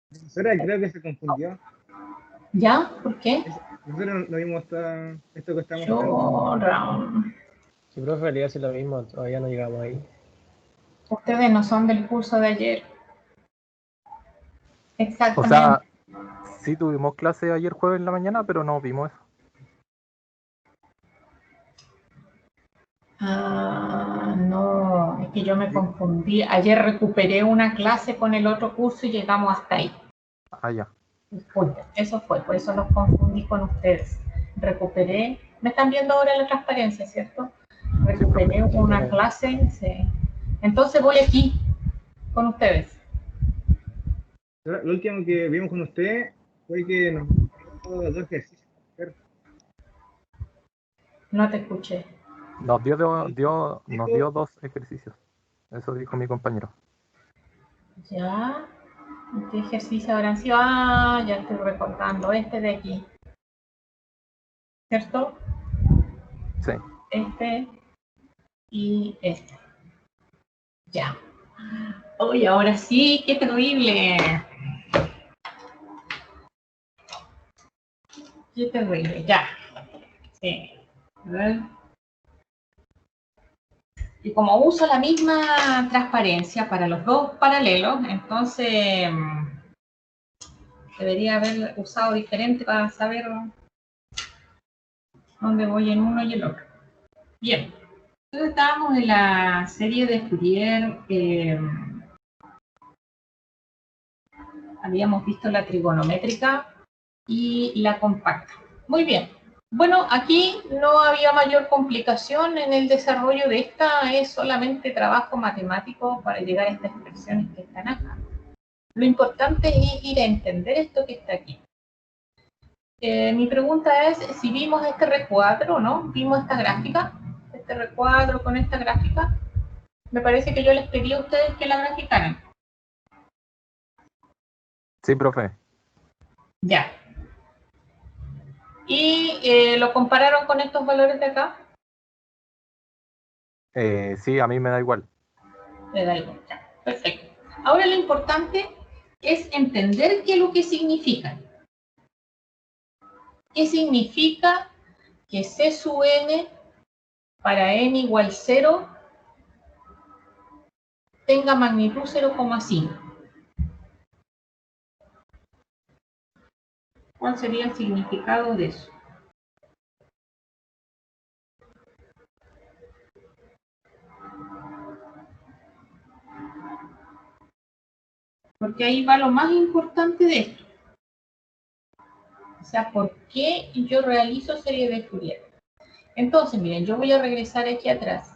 Profesora, creo que se confundió. ¿Ya? ¿Por qué? Nosotros no vimos esto que estamos mostrando. Sí, profe, en realidad es lo mismo, todavía no llegamos ahí. Ustedes no son del curso de ayer. Exactamente. O sea, sí tuvimos clase ayer jueves en la mañana, pero no vimos eso. Ah, no, es que yo me confundí. Ayer recuperé una clase con el otro curso y llegamos hasta ahí. Ah, ya. Disculpen, eso fue, por eso los confundí con ustedes. Recuperé, me están viendo ahora la transparencia, ¿cierto? Recuperé una clase, sí. Entonces voy aquí con ustedes. Lo último que vimos con usted fue que nos dio 2 ejercicios. No te escuché. Nos dio 2 ejercicios. Eso dijo mi compañero. Ya. ¿Qué ejercicio habrán sido? Ah, ya estoy recordando. Este de aquí. ¿Cierto? Sí. Este y este. Ya. Uy, ahora sí, qué terrible. Qué terrible, ya. Sí. A ver. Y como uso la misma transparencia para los dos paralelos, entonces debería haber usado diferente para saber dónde voy en uno y el otro. Bien. Entonces estábamos en la serie de Fourier. Habíamos visto la trigonométrica y la compacta. Muy bien. Bueno, aquí no había mayor complicación en el desarrollo de esta, es solamente trabajo matemático para llegar a estas expresiones que están acá. Lo importante es ir a entender esto que está aquí. Mi pregunta es si vimos este recuadro, ¿no? ¿Vimos esta gráfica? Este recuadro con esta gráfica. Me parece que yo les pedí a ustedes que la graficaran. Sí, profe. Ya. ¿Y lo compararon con estos valores de acá? Sí, a mí me da igual. Me da igual. Ya. Perfecto. Ahora lo importante es entender qué es lo que significan. ¿Qué significa que C sub n para n igual 0 tenga magnitud 0,5? ¿Cuál sería el significado de eso? Porque ahí va lo más importante de esto. O sea, ¿por qué yo realizo serie de Fourier? Entonces, miren, yo voy a regresar aquí atrás.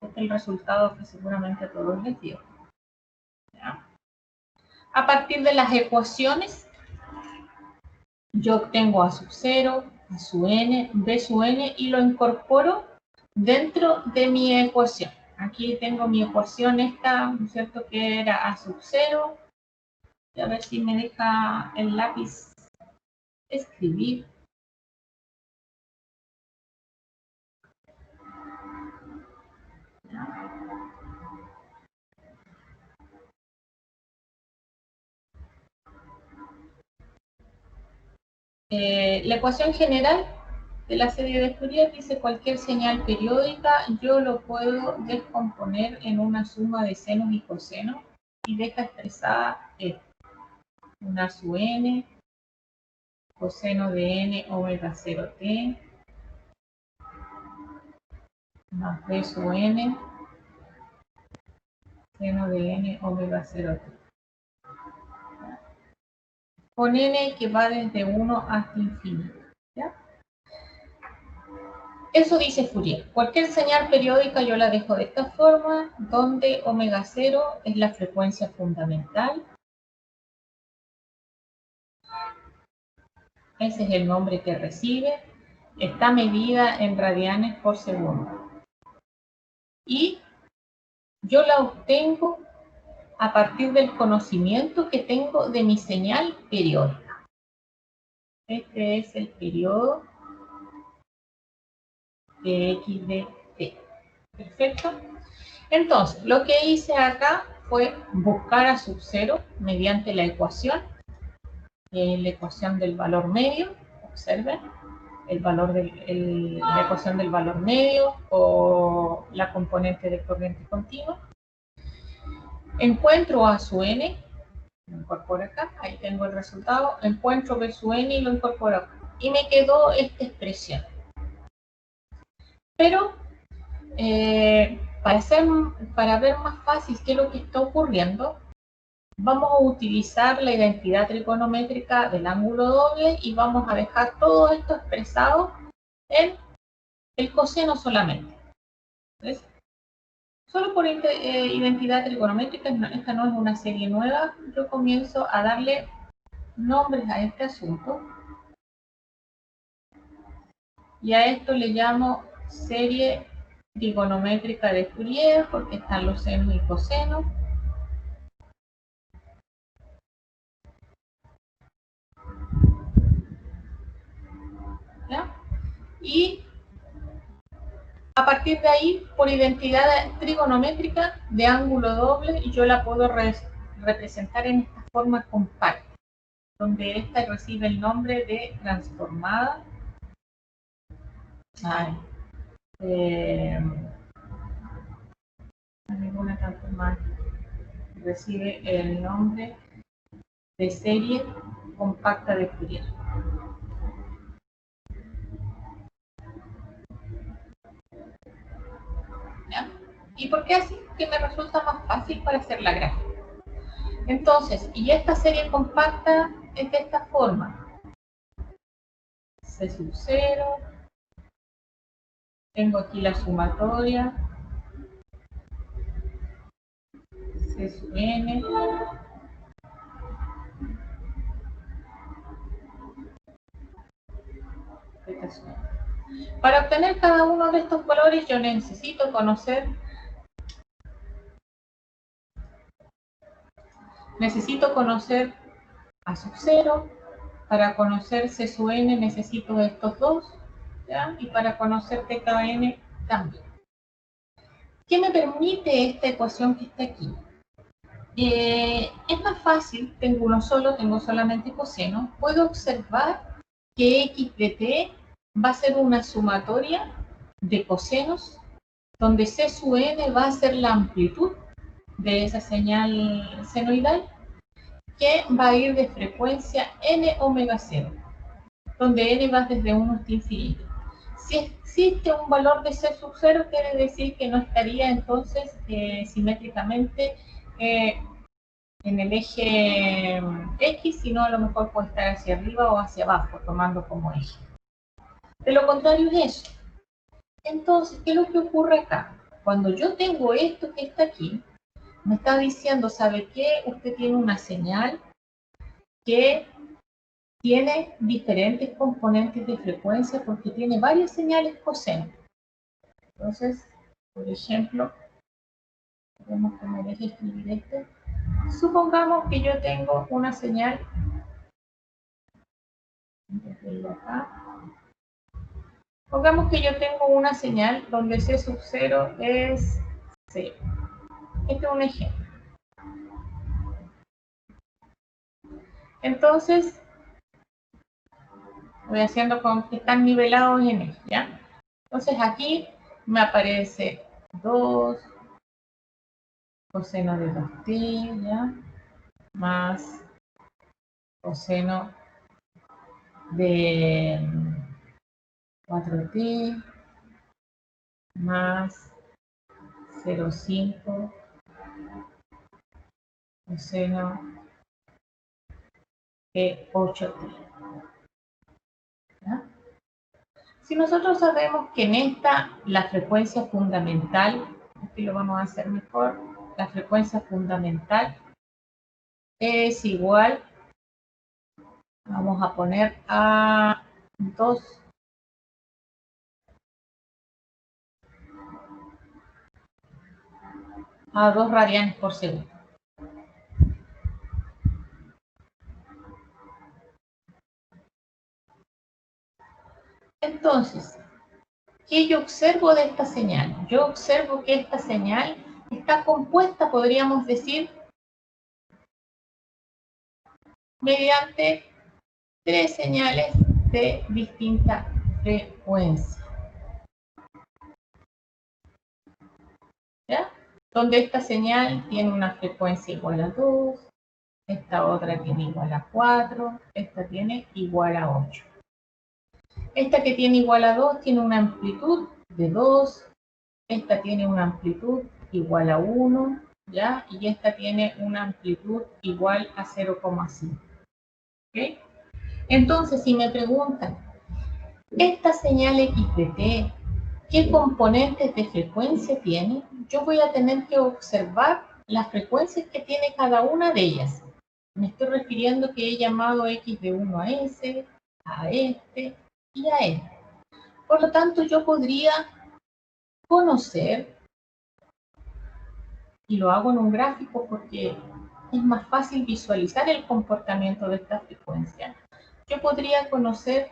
Este es el resultado que seguramente a todos les dio. ¿Ya? A partir de las ecuaciones, yo obtengo A sub 0, A sub n, B sub n y lo incorporo dentro de mi ecuación. Aquí tengo mi ecuación esta, ¿no es cierto? Que era A sub 0. Y a ver si me deja el lápiz escribir. La ecuación general de la serie de Fourier dice cualquier señal periódica yo lo puedo descomponer en una suma de senos y cosenos y deja expresada una sub n, coseno de n omega 0t, más b sub n, seno de n omega 0t. Con n que va desde 1 hasta infinito. ¿Ya? Eso dice Fourier. Cualquier señal periódica yo la dejo de esta forma, donde omega 0 es la frecuencia fundamental. Ese es el nombre que recibe. Está medida en radianes por segundo. Y yo la obtengo a partir del conocimiento que tengo de mi señal periódica. Este es el periodo de x de t. Perfecto. Entonces, lo que hice acá fue buscar a sub 0 mediante la ecuación del valor medio. Observen, la ecuación del valor medio o la componente de corriente continua. Encuentro A sub n, lo incorporo acá, ahí tengo el resultado. Encuentro B sub n y lo incorporo acá. Y me quedó esta expresión. Pero para ver más fácil qué es lo que está ocurriendo, vamos a utilizar la identidad trigonométrica del ángulo doble y vamos a dejar todo esto expresado en el coseno solamente. ¿Ves? Solo por identidad trigonométrica, esta no es una serie nueva, yo comienzo a darle nombres a este asunto. Y a esto le llamo serie trigonométrica de Fourier, porque están los senos y cosenos. ¿Ya? Y a partir de ahí, por identidad trigonométrica de ángulo doble, yo la puedo representar en esta forma compacta, donde esta recibe el nombre de transformada. Ninguna transformada recibe el nombre de serie compacta de Fourier. ¿Ya? ¿Y por qué así? Que me resulta más fácil para hacer la gráfica. Entonces, y esta serie compacta es de esta forma. C sub 0. Tengo aquí la sumatoria. C sub n. Para obtener cada uno de estos valores yo necesito conocer A sub 0, para conocer C sub n necesito estos dos, ¿ya? Y para conocer TKN también. ¿Qué me permite esta ecuación que está aquí? Es más fácil, tengo solamente coseno, puedo observar que x de t va a ser una sumatoria de cosenos, donde C sub n va a ser la amplitud de esa señal senoidal, que va a ir de frecuencia n omega 0, donde n va desde 1 hasta infinito. Si existe un valor de C sub 0, quiere decir que no estaría entonces simétricamente en el eje X, sino a lo mejor puede estar hacia arriba o hacia abajo, tomando como eje. De lo contrario es eso. Entonces, ¿qué es lo que ocurre acá? Cuando yo tengo esto que está aquí, me está diciendo, ¿sabe qué? Usted tiene una señal que tiene diferentes componentes de frecuencia porque tiene varias señales coseno. Entonces, por ejemplo, vemos que me deje escribir esto. Supongamos que yo tengo una señal, pongamos que yo tengo una señal donde C sub 0 es 0. Este es un ejemplo. Entonces, voy haciendo con que están nivelados en esto, ¿ya? Entonces aquí me aparece 2 coseno de 2t, ¿ya? Más coseno de 4t, más 0,5 coseno de 8t. ¿Ya? Si nosotros sabemos que en esta la frecuencia fundamental, aquí lo vamos a hacer mejor, la frecuencia fundamental es igual, vamos a poner a 2 radianes por segundo. Entonces, ¿qué yo observo de esta señal? Yo observo que esta señal está compuesta, podríamos decir, mediante 3 señales de distinta frecuencia. ¿Ya? Donde esta señal tiene una frecuencia igual a 2, esta otra tiene igual a 4, esta tiene igual a 8. Esta que tiene igual a 2 tiene una amplitud de 2, esta tiene una amplitud igual a 1, ¿ya? Y esta tiene una amplitud igual a 0,5. ¿Okay? Entonces, si me preguntan, esta señal x de t, ¿qué componentes de frecuencia tiene? Yo voy a tener que observar las frecuencias que tiene cada una de ellas. Me estoy refiriendo que he llamado x de 1 a s, a este y a este. Por lo tanto, yo podría conocer, y lo hago en un gráfico porque es más fácil visualizar el comportamiento de esta frecuencia. Yo podría conocer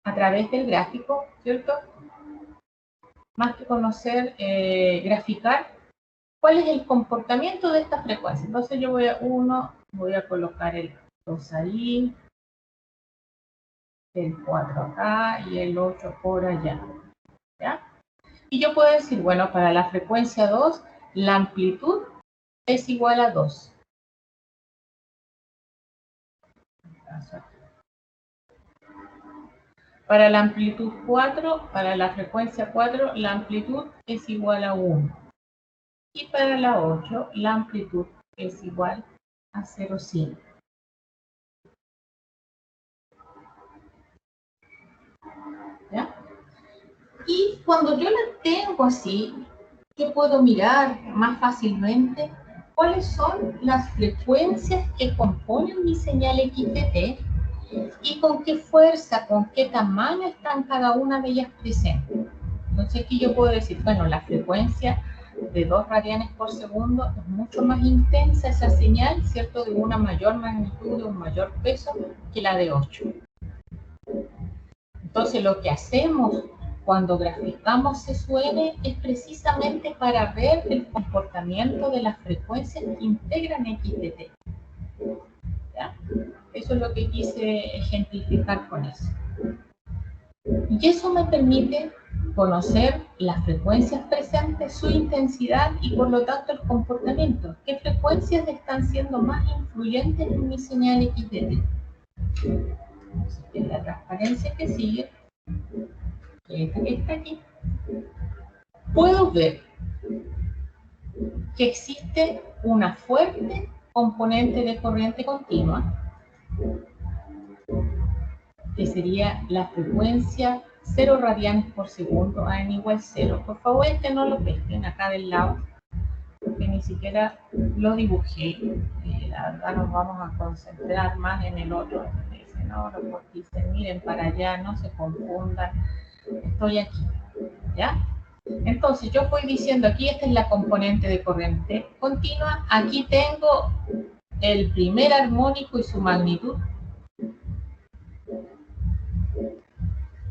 a través del gráfico, ¿cierto? Más que conocer, graficar cuál es el comportamiento de esta frecuencia. Entonces yo voy a colocar el 2 ahí, el 4 acá y el 8 por allá, ¿ya? Y yo puedo decir, bueno, para la frecuencia 2, la amplitud es igual a 2. Para la amplitud 4, para la frecuencia 4, la amplitud es igual a 1. Y para la 8, la amplitud es igual a 0,5. ¿Ya? Y cuando yo la tengo así, yo puedo mirar más fácilmente cuáles son las frecuencias que componen mi señal x de t y con qué fuerza, con qué tamaño están cada una de ellas presentes. Entonces aquí yo puedo decir, bueno, la frecuencia de 2 radianes por segundo es mucho más intensa esa señal, ¿cierto? De una mayor magnitud, de un mayor peso que la de 8. Entonces lo que hacemos cuando graficamos C sub n es precisamente para ver el comportamiento de las frecuencias que integran x de t. ¿Ya? Eso es lo que quise ejemplificar con eso. Y eso me permite conocer las frecuencias presentes, su intensidad y por lo tanto el comportamiento. ¿Qué frecuencias están siendo más influyentes en mi señal x de t? En la transparencia que sigue, esta que está aquí, puedo ver que existe una fuerte componente de corriente continua, que sería la frecuencia 0 radianes por segundo, a n igual 0. Por favor, este no lo pesquen acá del lado, porque ni siquiera lo dibujé. La verdad nos vamos a concentrar más en el otro. Dicen, no, porque dicen, miren para allá, no se confundan. Estoy aquí, ¿ya? Entonces, yo voy diciendo aquí, esta es la componente de corriente continua. Aquí tengo el primer armónico y su magnitud,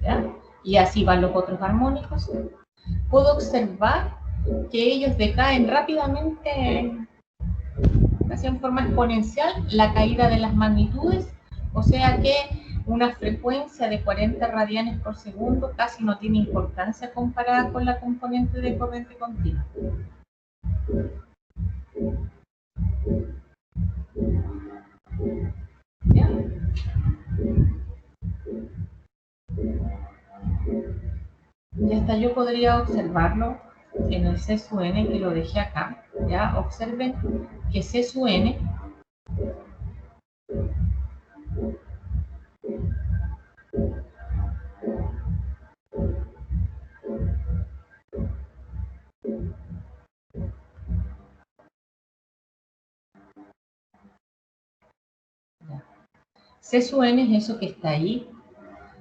¿ya? Y así van los otros armónicos. Puedo observar que ellos decaen rápidamente, casi en forma exponencial, la caída de las magnitudes, o sea que una frecuencia de 40 radianes por segundo casi no tiene importancia comparada con la componente de corriente continua. ¿Ya? Y hasta yo podría observarlo en el C sub n, que lo dejé acá. Ya observen que C sub n C sub n es eso que está ahí.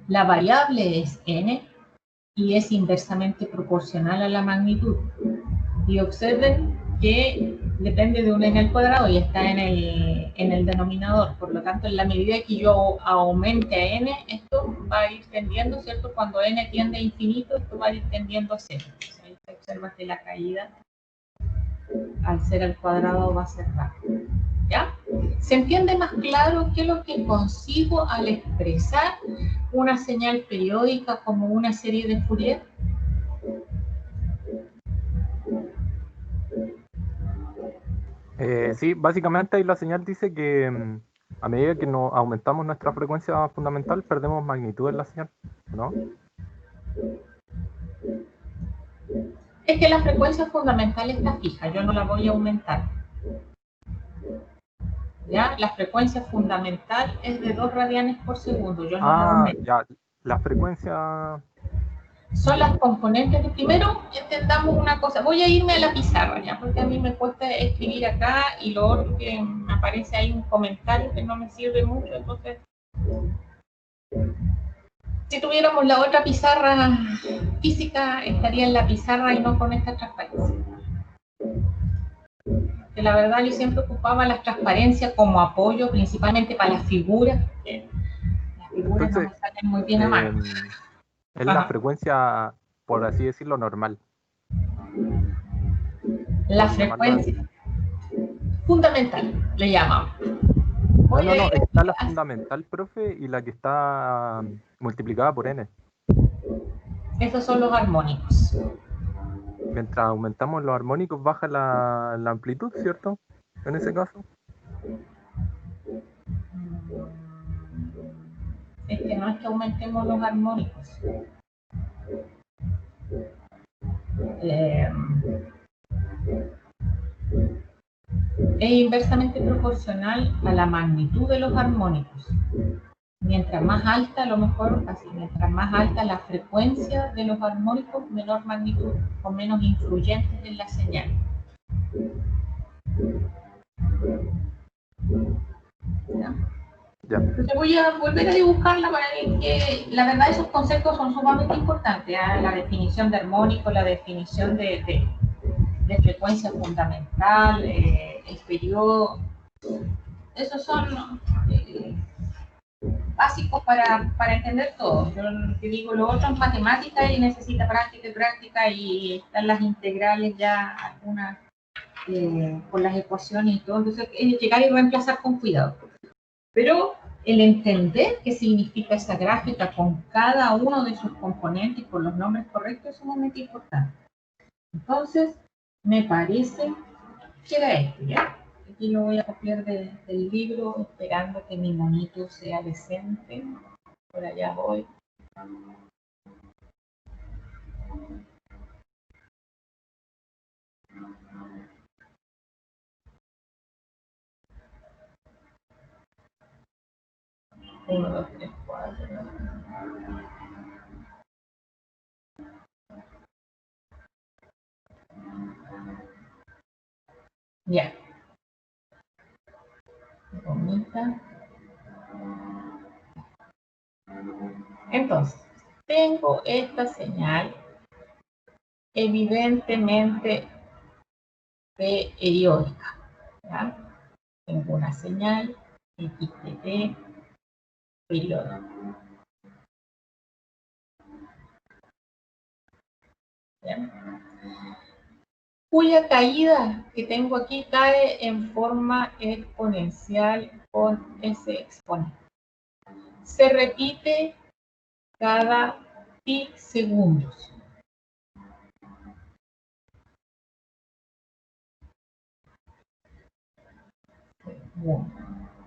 La variable es n y es inversamente proporcional a la magnitud. Y observen que depende de un n al cuadrado y está en el denominador. Por lo tanto, en la medida que yo aumente a n, esto va a ir tendiendo, ¿cierto? Cuando n tiende a infinito, esto va a ir tendiendo a cero. Ahí se observa que la caída al ser al cuadrado va a ser rápido. ¿Ya? ¿Se entiende más claro qué es lo que consigo al expresar una señal periódica como una serie de Fourier? Sí, básicamente ahí la señal dice que a medida que nos aumentamos nuestra frecuencia fundamental, perdemos magnitud en la señal, ¿no? Es que la frecuencia fundamental está fija, yo no la voy a aumentar. ¿Ya? La frecuencia fundamental es de 2 radianes por segundo, yo no la aumento. Ya, la frecuencia... Son las componentes de... Primero, entendamos una cosa. Voy a irme a la pizarra, ¿ya? Porque a mí me cuesta escribir acá y lo otro que me aparece ahí un comentario que no me sirve mucho, entonces... Si tuviéramos la otra pizarra física, estaría en la pizarra y no con esta transparencia. Que la verdad yo siempre ocupaba las transparencias como apoyo, principalmente para las figuras. Las figuras no me salen muy bien a mano. Es la frecuencia, por así decirlo, normal. La frecuencia fundamental, le llamamos. No, está la fundamental, profe, y la que está multiplicada por n. Esos son los armónicos. Mientras aumentamos los armónicos, baja la amplitud, ¿cierto? En ese caso. Es que no es que aumentemos los armónicos. Es inversamente proporcional a la magnitud de los armónicos. Mientras más alta, a lo mejor así, mientras más alta la frecuencia de los armónicos, menor magnitud o menos influyentes en la señal. ¿Ya? Ya. Entonces voy a volver a dibujarla para que la verdad esos conceptos son sumamente importantes. ¿Eh? La definición de armónico, la definición de frecuencia fundamental, el periodo, esos son básicos para entender todo. Yo te digo, lo otro en matemática y necesita práctica y práctica y están las integrales ya algunas con las ecuaciones y todo, entonces es llegar y reemplazar con cuidado. Pero el entender qué significa esa gráfica con cada uno de sus componentes con los nombres correctos es sumamente importante. Entonces, me parece que era esto, ¿ya? Aquí lo voy a copiar del libro, esperando que mi monito sea decente. Por allá voy. Uno, dos, tres, cuatro. Ya. Bonita. Entonces, tengo esta señal evidentemente periódica. ¿Ya? Tengo una señal XTT periódica. ¿Ya? Cuya caída que tengo aquí cae en forma exponencial con ese exponente. Se repite cada pi segundos. Bueno,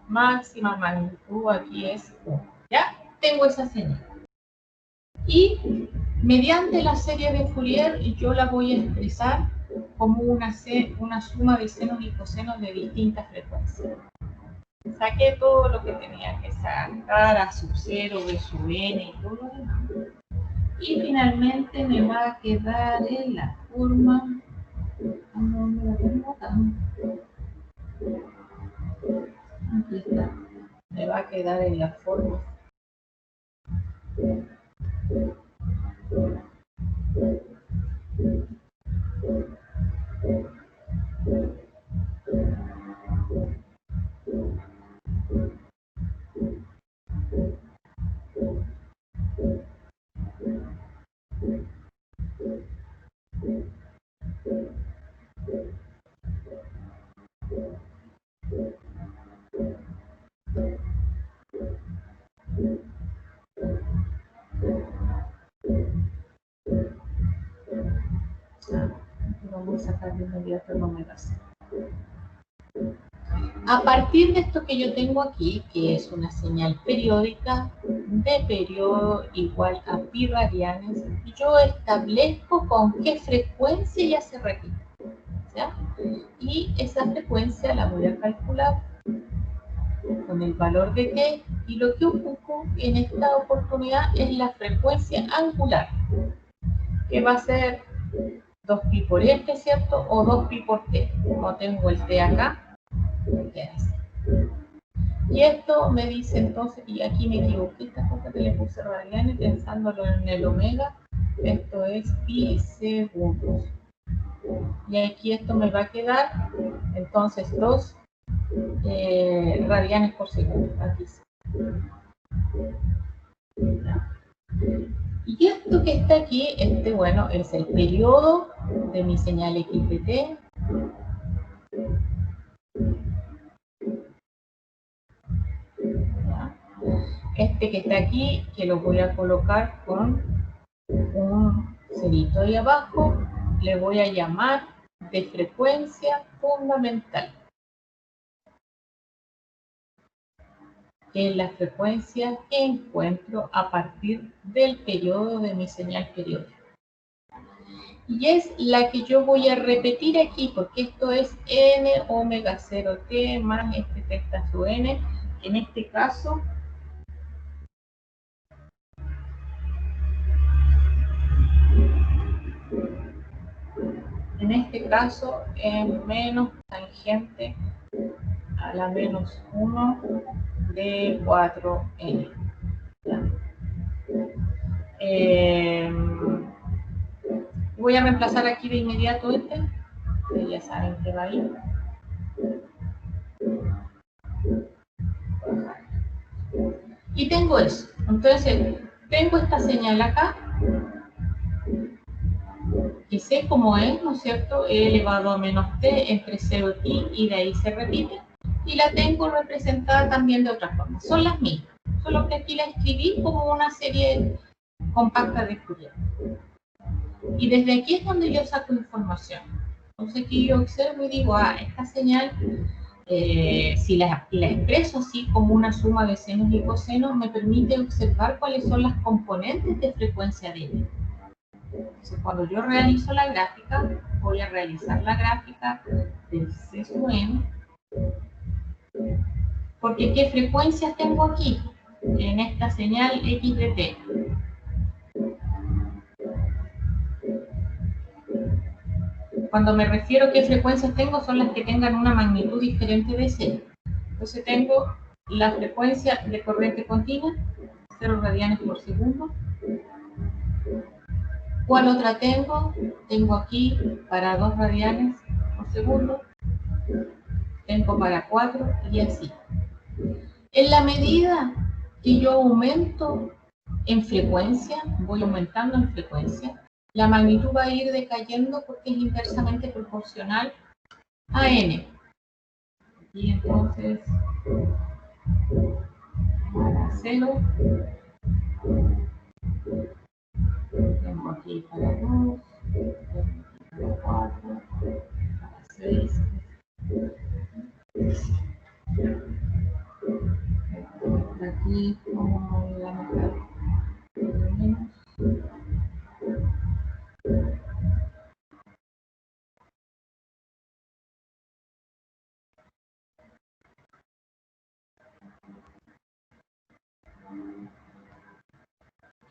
máxima magnitud aquí es 1. ¿Ya? Tengo esa señal. Y mediante la serie de Fourier yo la voy a expresar como una suma de senos y cosenos de distintas frecuencias. Saqué todo lo que tenía que sacar, a sub 0, b sub n y todo lo demás. Y finalmente me va a quedar en la forma... No me la tengo acá. Aquí está. Me va a quedar en la forma... sacar de inmediato el omega 0. A partir de esto que yo tengo aquí, que es una señal periódica de periodo igual a pi radianes, yo establezco con qué frecuencia ya se repite, ¿ya? Y esa frecuencia la voy a calcular con el valor de t, y lo que ocupo en esta oportunidad es la frecuencia angular, que va a ser 2pi por este, ¿cierto? O 2pi por t. Como tengo el t acá, me queda así. Y esto me dice entonces, y aquí me equivoqué, esta cosa que le puse radianes pensándolo en el omega, esto es pi segundos. Y aquí esto me va a quedar, entonces 2 radianes por segundo. Aquí sí. Y esto que está aquí, bueno, es el periodo de mi señal X de t. Este que está aquí, que lo voy a colocar con un cerito ahí abajo, le voy a llamar de frecuencia fundamental, que es la frecuencia que encuentro a partir del periodo de mi señal periódica. Y es la que yo voy a repetir aquí, porque esto es n omega 0t más este testa su n, que en este caso es menos tangente a la menos 1 de 4n. Voy a reemplazar aquí de inmediato este, que ya saben que va ahí. Y tengo eso. Entonces, tengo esta señal acá, que sé cómo es, ¿no es cierto? E elevado a menos t entre 0 y pi, y de ahí se repite. Y la tengo representada también de otra forma. Son las mismas, solo que aquí la escribí como una serie compacta de Fourier. Y desde aquí es donde yo saco información. Entonces aquí yo observo y digo, esta señal, si la expreso así como una suma de senos y cosenos, me permite observar cuáles son las componentes de frecuencia de n. Entonces, cuando yo realizo la gráfica, voy a realizar la gráfica del C sub n, porque ¿qué frecuencias tengo aquí? En esta señal X de t. Cuando me refiero a qué frecuencias tengo, son las que tengan una magnitud diferente de 0. Entonces tengo la frecuencia de corriente continua, 0 radianes por segundo. ¿Cuál otra tengo? Tengo aquí para 2 radianes por segundo. Tengo para 4 y así. En la medida que yo aumento en frecuencia, voy aumentando en frecuencia, la magnitud va a ir decayendo porque es inversamente proporcional a n. Y entonces, para 0, tengo aquí para 2, para 4, para 6. Aquí como la mitad, menos.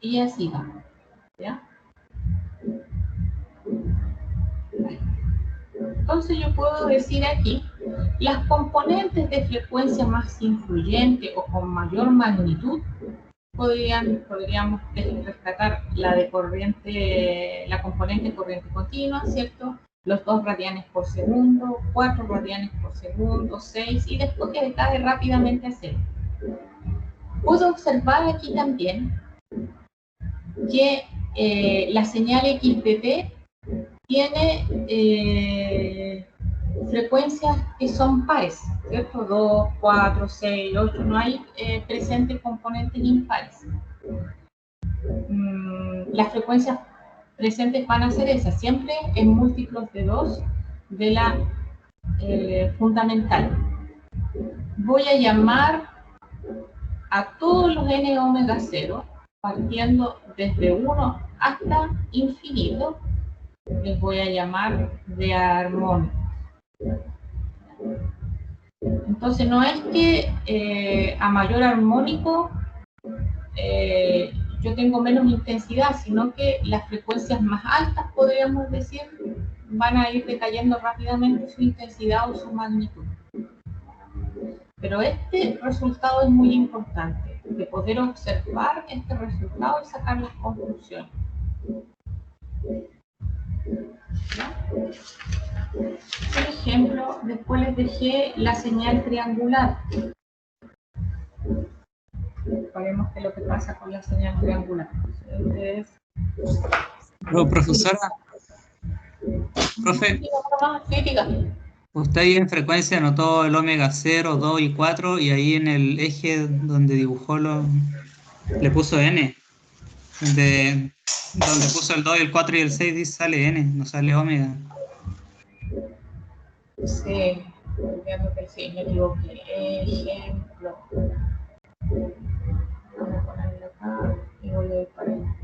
Y así va, ¿ya? Entonces yo puedo decir aquí, las componentes de frecuencia más influyente o con mayor magnitud, podríamos rescatar la de corriente, la componente corriente continua, ¿cierto? Los 2 radianes por segundo, 4 radianes por segundo, 6, y después que decae rápidamente a 0. Puedo observar aquí también que la señal X de t tiene frecuencias que son pares, ¿cierto? 2, 4, 6, 8, no hay presentes componentes impares. Las frecuencias presentes van a ser esas, siempre en múltiplos de 2 de la fundamental. Voy a llamar a todos los n omega 0, partiendo desde 1 hasta infinito, les voy a llamar de armónicos. Entonces no es que a mayor armónico yo tengo menos intensidad, sino que las frecuencias más altas, podríamos decir, van a ir decayendo rápidamente su intensidad o su magnitud. Pero este resultado es muy importante, de poder observar este resultado y sacar las conclusiones. ¿Ya? Por ejemplo, después les dejé la señal triangular. Veremos qué es lo que pasa con la señal triangular. Profesora, profe, Sí, dígame. usted ahí en frecuencia anotó el omega 0, 2 y 4 y ahí en el eje donde dibujó le puso n. Donde puso el 2, el 4 y el 6 dice sale n, no sale omega. Sí, entiendo que sí, me equivoqué. Ejemplo. Voy a ponerlo acá y voy a ir para allá.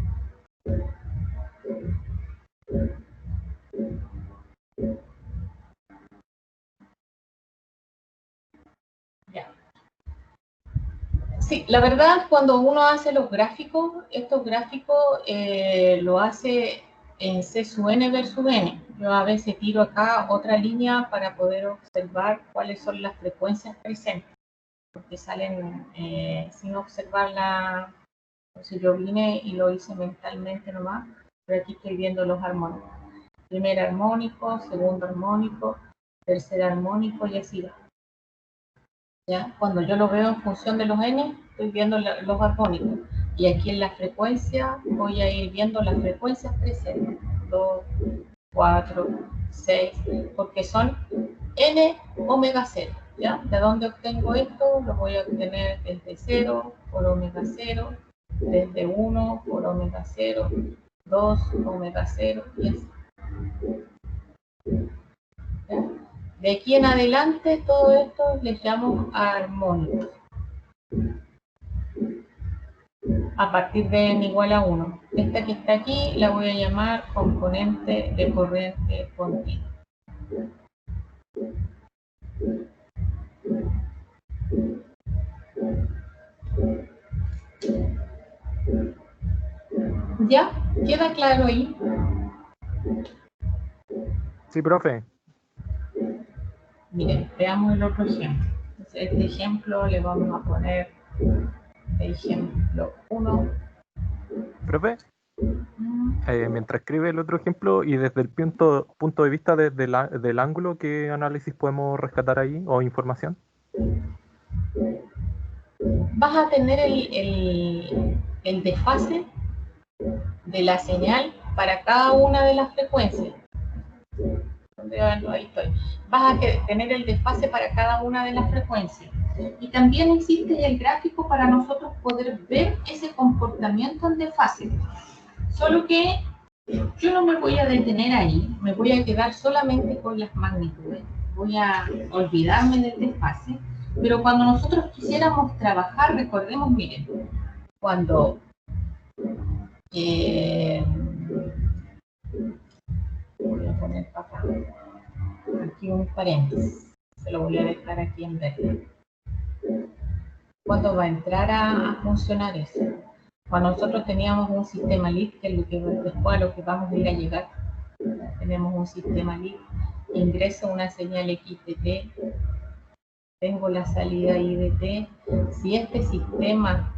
Ya. Sí, la verdad, cuando uno hace los gráficos, estos gráficos lo hace en C sub n versus n. Yo a veces tiro acá otra línea para poder observar cuáles son las frecuencias presentes, porque salen sin observarla. Entonces yo vine y lo hice mentalmente nomás, pero aquí estoy viendo los armónicos. Primer armónico, segundo armónico, tercer armónico y así va. ¿Ya? Cuando yo lo veo en función de los n, estoy viendo los armónicos. Y aquí en la frecuencia voy a ir viendo las frecuencias presentes. 2, 4, 6, porque son n omega 0. ¿Ya? ¿De dónde obtengo esto? Lo voy a obtener desde 0 por omega 0, desde 1 por omega 0, 2 omega 0 y así. ¿Ya? De aquí en adelante, todo esto les llamo armónicos. A partir de n igual a 1. Esta que está aquí la voy a llamar componente de corriente continua. ¿Ya? ¿Queda claro ahí? Sí, profe. Miren, veamos el otro ejemplo. Entonces, este ejemplo le vamos a poner ejemplo 1. Profe, mientras escribe el otro ejemplo y desde el punto de vista del ángulo, ¿qué análisis podemos rescatar ahí o información? Vas a tener el desfase de la señal para cada una de las frecuencias. Ahí estoy. Vas a tener el desfase para cada una de las frecuencias. Y también existe el gráfico para nosotros poder ver ese comportamiento en desfase. Solo que yo no me voy a detener ahí, me voy a quedar solamente con las magnitudes. Voy a olvidarme del desfase. Pero cuando nosotros quisiéramos trabajar, recordemos, miren, cuando voy a poner acá, aquí un paréntesis, se lo voy a dejar aquí en verde. ¿Cuándo va a entrar a funcionar eso? Cuando nosotros teníamos un sistema LID, que es lo que después a lo que vamos a ir a llegar, tenemos un sistema LID, ingreso una señal X de T, tengo la salida I de T. Si este sistema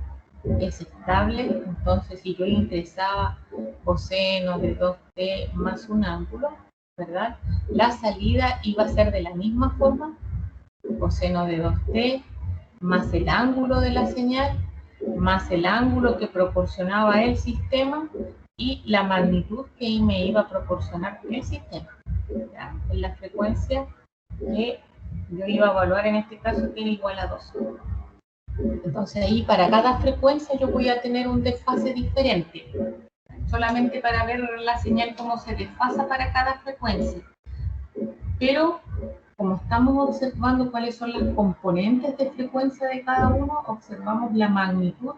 es estable, entonces si yo ingresaba coseno de 2t más un ángulo, ¿verdad? La salida iba a ser de la misma forma, coseno de 2t más el ángulo de la señal, más el ángulo que proporcionaba el sistema y la magnitud que me iba a proporcionar el sistema. ¿Ya? En la frecuencia que yo iba a evaluar en este caso tiene igual a 2. Entonces ahí para cada frecuencia yo voy a tener un desfase diferente. solamente para ver la señal cómo se desfasa para cada frecuencia. Pero como estamos observando cuáles son las componentes de frecuencia de cada uno, observamos la magnitud,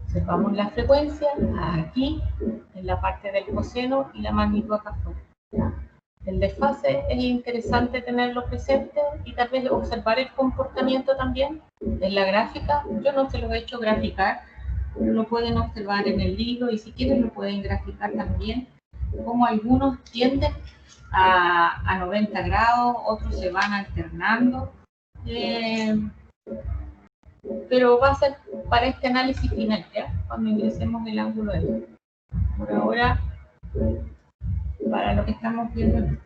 observamos la frecuencia aquí, en la parte del coseno, y la magnitud acá afuera. El desfase es interesante tenerlo presente y tal vez observar el comportamiento también en la gráfica. Yo no se lo he hecho graficar, lo pueden observar en el libro y si quieren lo pueden graficar también, como algunos tienden a 90 grados, otros se van alternando, pero va a ser para este análisis final, ¿ya? Cuando ingresemos el ángulo de por ahora, para lo que estamos viendo.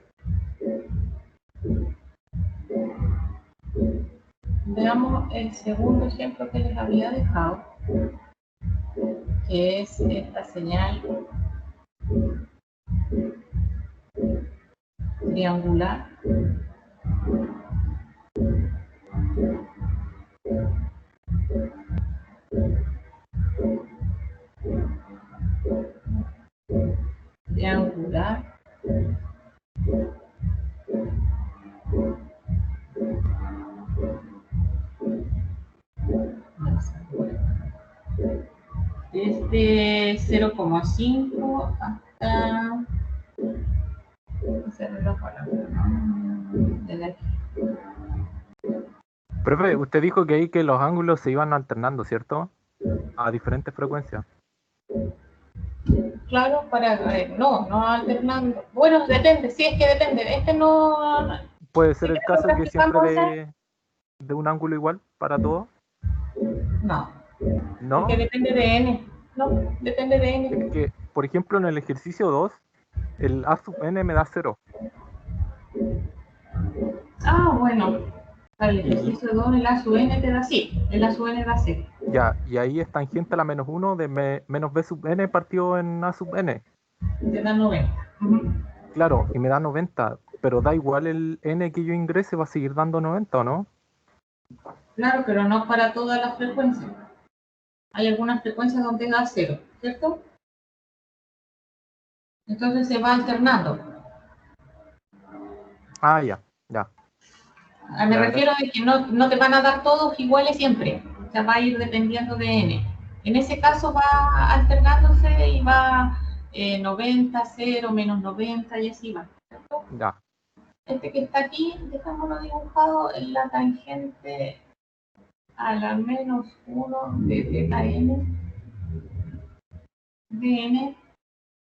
Veamos el segundo ejemplo que les había dejado, que es esta señal triangular. Triangular. Desde 0,5 hasta... Profe, usted dijo que ahí que los ángulos se iban alternando, ¿cierto? A diferentes frecuencias. Claro, para... no alternando. Bueno, depende, sí, es que depende. Este no... ¿Puede ser el caso que siempre practicamos de un ángulo igual para todos? No. ¿No? Porque depende de n. No, depende de n. Es que, por ejemplo, en el ejercicio 2, el A sub n me da 0. Ah, bueno. Para el ejercicio 2, el A sub n te da sí. El A sub n da 0. Ya, y ahí es tangente a la menos 1 de menos b sub n partido en A sub n. Te da 90. Claro, y me da 90, pero da igual el n que yo ingrese, va a seguir dando 90, ¿o no? Claro, pero no para todas las frecuencias. Hay algunas frecuencias donde da 0, ¿cierto? Entonces se va alternando. Ah, ya. Me refiero a que no te van a dar todos iguales siempre. O sea, va a ir dependiendo de n. En ese caso va alternándose y va 90, 0, menos 90 y así va, ¿cierto? Ya. Este que está aquí, dejámoslo dibujado en la tangente a la menos 1 de θ n. Dn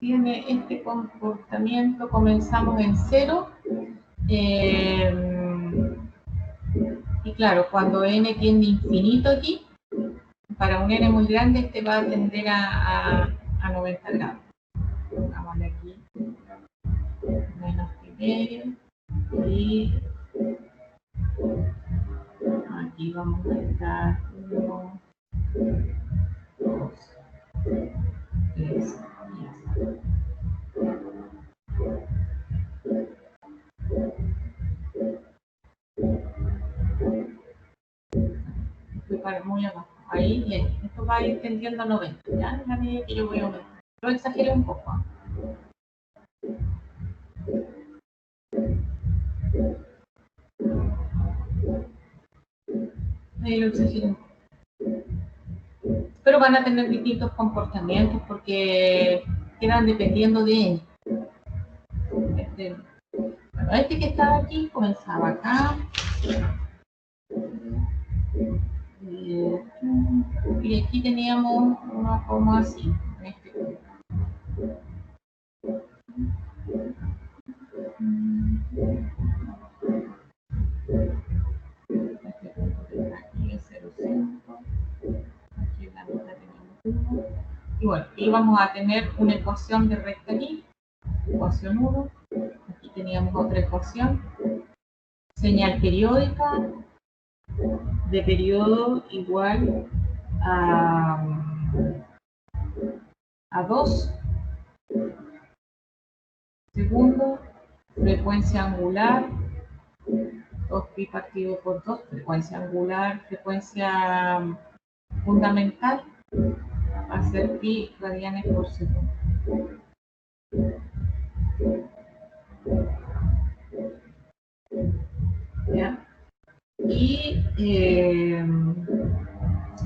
tiene este comportamiento, comenzamos en 0. Y claro, cuando n tiende infinito aquí, para un n muy grande, este va a tender a 90 grados. Pongámosle aquí menos primero y aquí vamos a estar 1, 2, 3 y así. Muy abajo. Ahí bien. Esto va a ir tendiendo a 90. ¿Ya? En la medida que yo voy a aumentar. Lo exageré un poco. Ahí lo exageré un poco. Pero van a tener distintos comportamientos porque quedan dependiendo de él. Bueno, este que estaba aquí comenzaba acá. Y aquí teníamos uno como así. En este punto. Aquí es 0,5. Aquí en la mitad tenemos 1. Y bueno, aquí vamos a tener una ecuación de recta aquí. Ecuación 1. Aquí teníamos otra ecuación. Señal periódica de periodo igual a 2. Segundo, frecuencia angular, 2pi partido por 2, frecuencia angular, frecuencia fundamental, va a ser pi radianes por segundo. ¿Ya? Y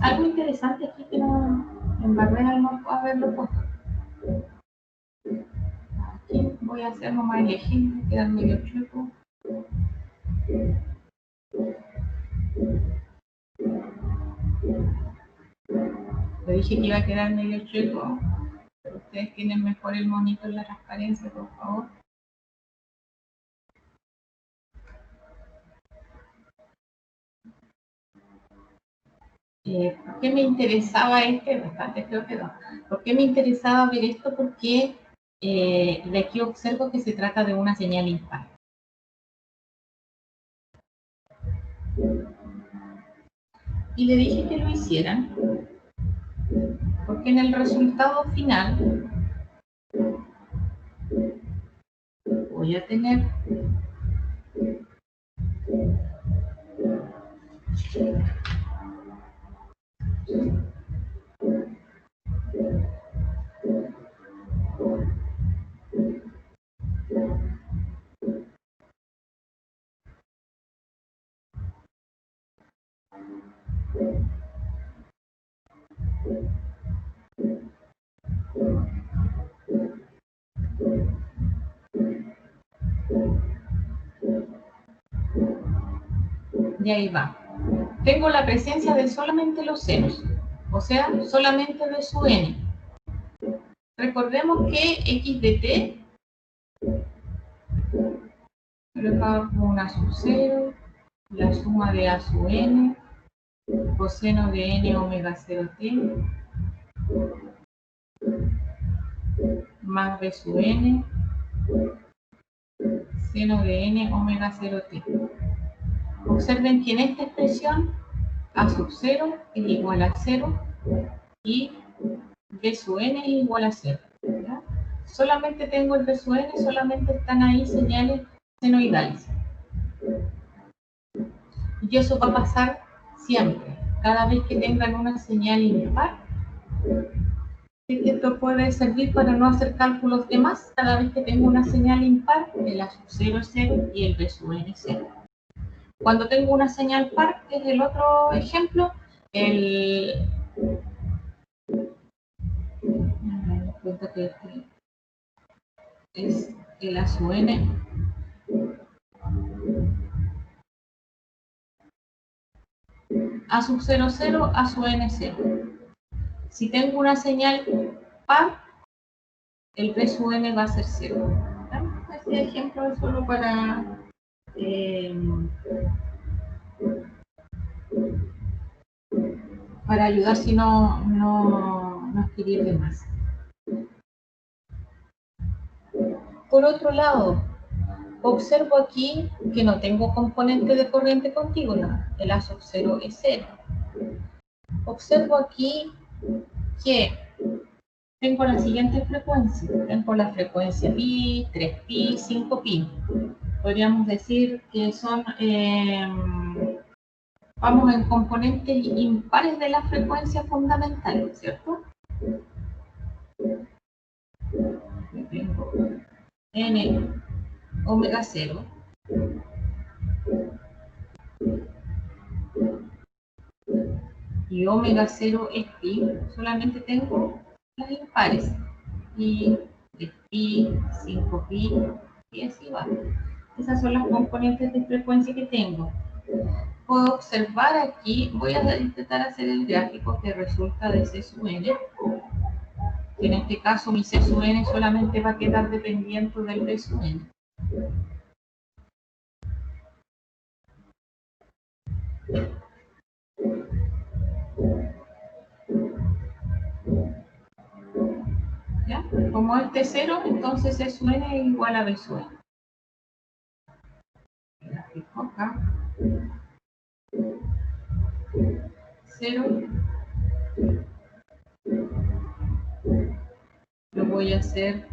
algo interesante aquí que no, en Barrera no puedo haberlo puesto. Aquí voy a hacer nomás el eje, queda medio chueco. Le dije que iba a quedar medio chueco, pero ustedes tienen mejor el monito en la transparencia, por favor. ¿Por qué me interesaba bastante feo quedó? ¿Por qué me interesaba ver esto? Porque de aquí observo que se trata de una señal impar. Y le dije que lo hicieran, porque en el resultado final voy a tener y ahí va. Tengo la presencia de solamente los ceros, o sea, solamente de su n. Recordemos que x de t lo hago como una sub 0, la suma de a sub n, coseno de n omega 0 t, más b sub n, seno de n omega 0 t. Observen que en esta expresión a sub 0 es igual a 0 y b sub n es igual a 0. ¿Ya? Solamente tengo el b sub n, solamente están ahí señales senoidales. Y eso va a pasar siempre. Cada vez que tengan una señal impar, esto puede servir para no hacer cálculos de más. Cada vez que tengo una señal impar, el a sub 0 es 0 y el b sub n es 0. Cuando tengo una señal par, que es el otro ejemplo, el... me doy cuenta que este es el a sub n. A sub 0, 0, a sub n, 0. Si tengo una señal par, el b sub n va a ser 0. Este ejemplo es solo para ayudar si no escribir de más. Por otro lado, observo aquí que no tengo componente de corriente contigua, el a sub 0 es 0. Observo aquí que tengo las siguientes frecuencias. Tengo la frecuencia pi, 3pi, 5pi. Podríamos decir que son, vamos en componentes impares de la frecuencia fundamental, ¿cierto? Tengo n omega 0. Y omega 0 es pi, solamente tengo las impares. Y 3pi, 5pi, y así va. Esas son las componentes de frecuencia que tengo. Puedo observar aquí, voy a intentar hacer el gráfico que resulta de C sub n. Que en este caso mi C sub n solamente va a quedar dependiente del B sub n. ¿Ya? Como este es 0, entonces C sub n es igual a B sub n. Gráfico acá. 0. Lo voy a hacer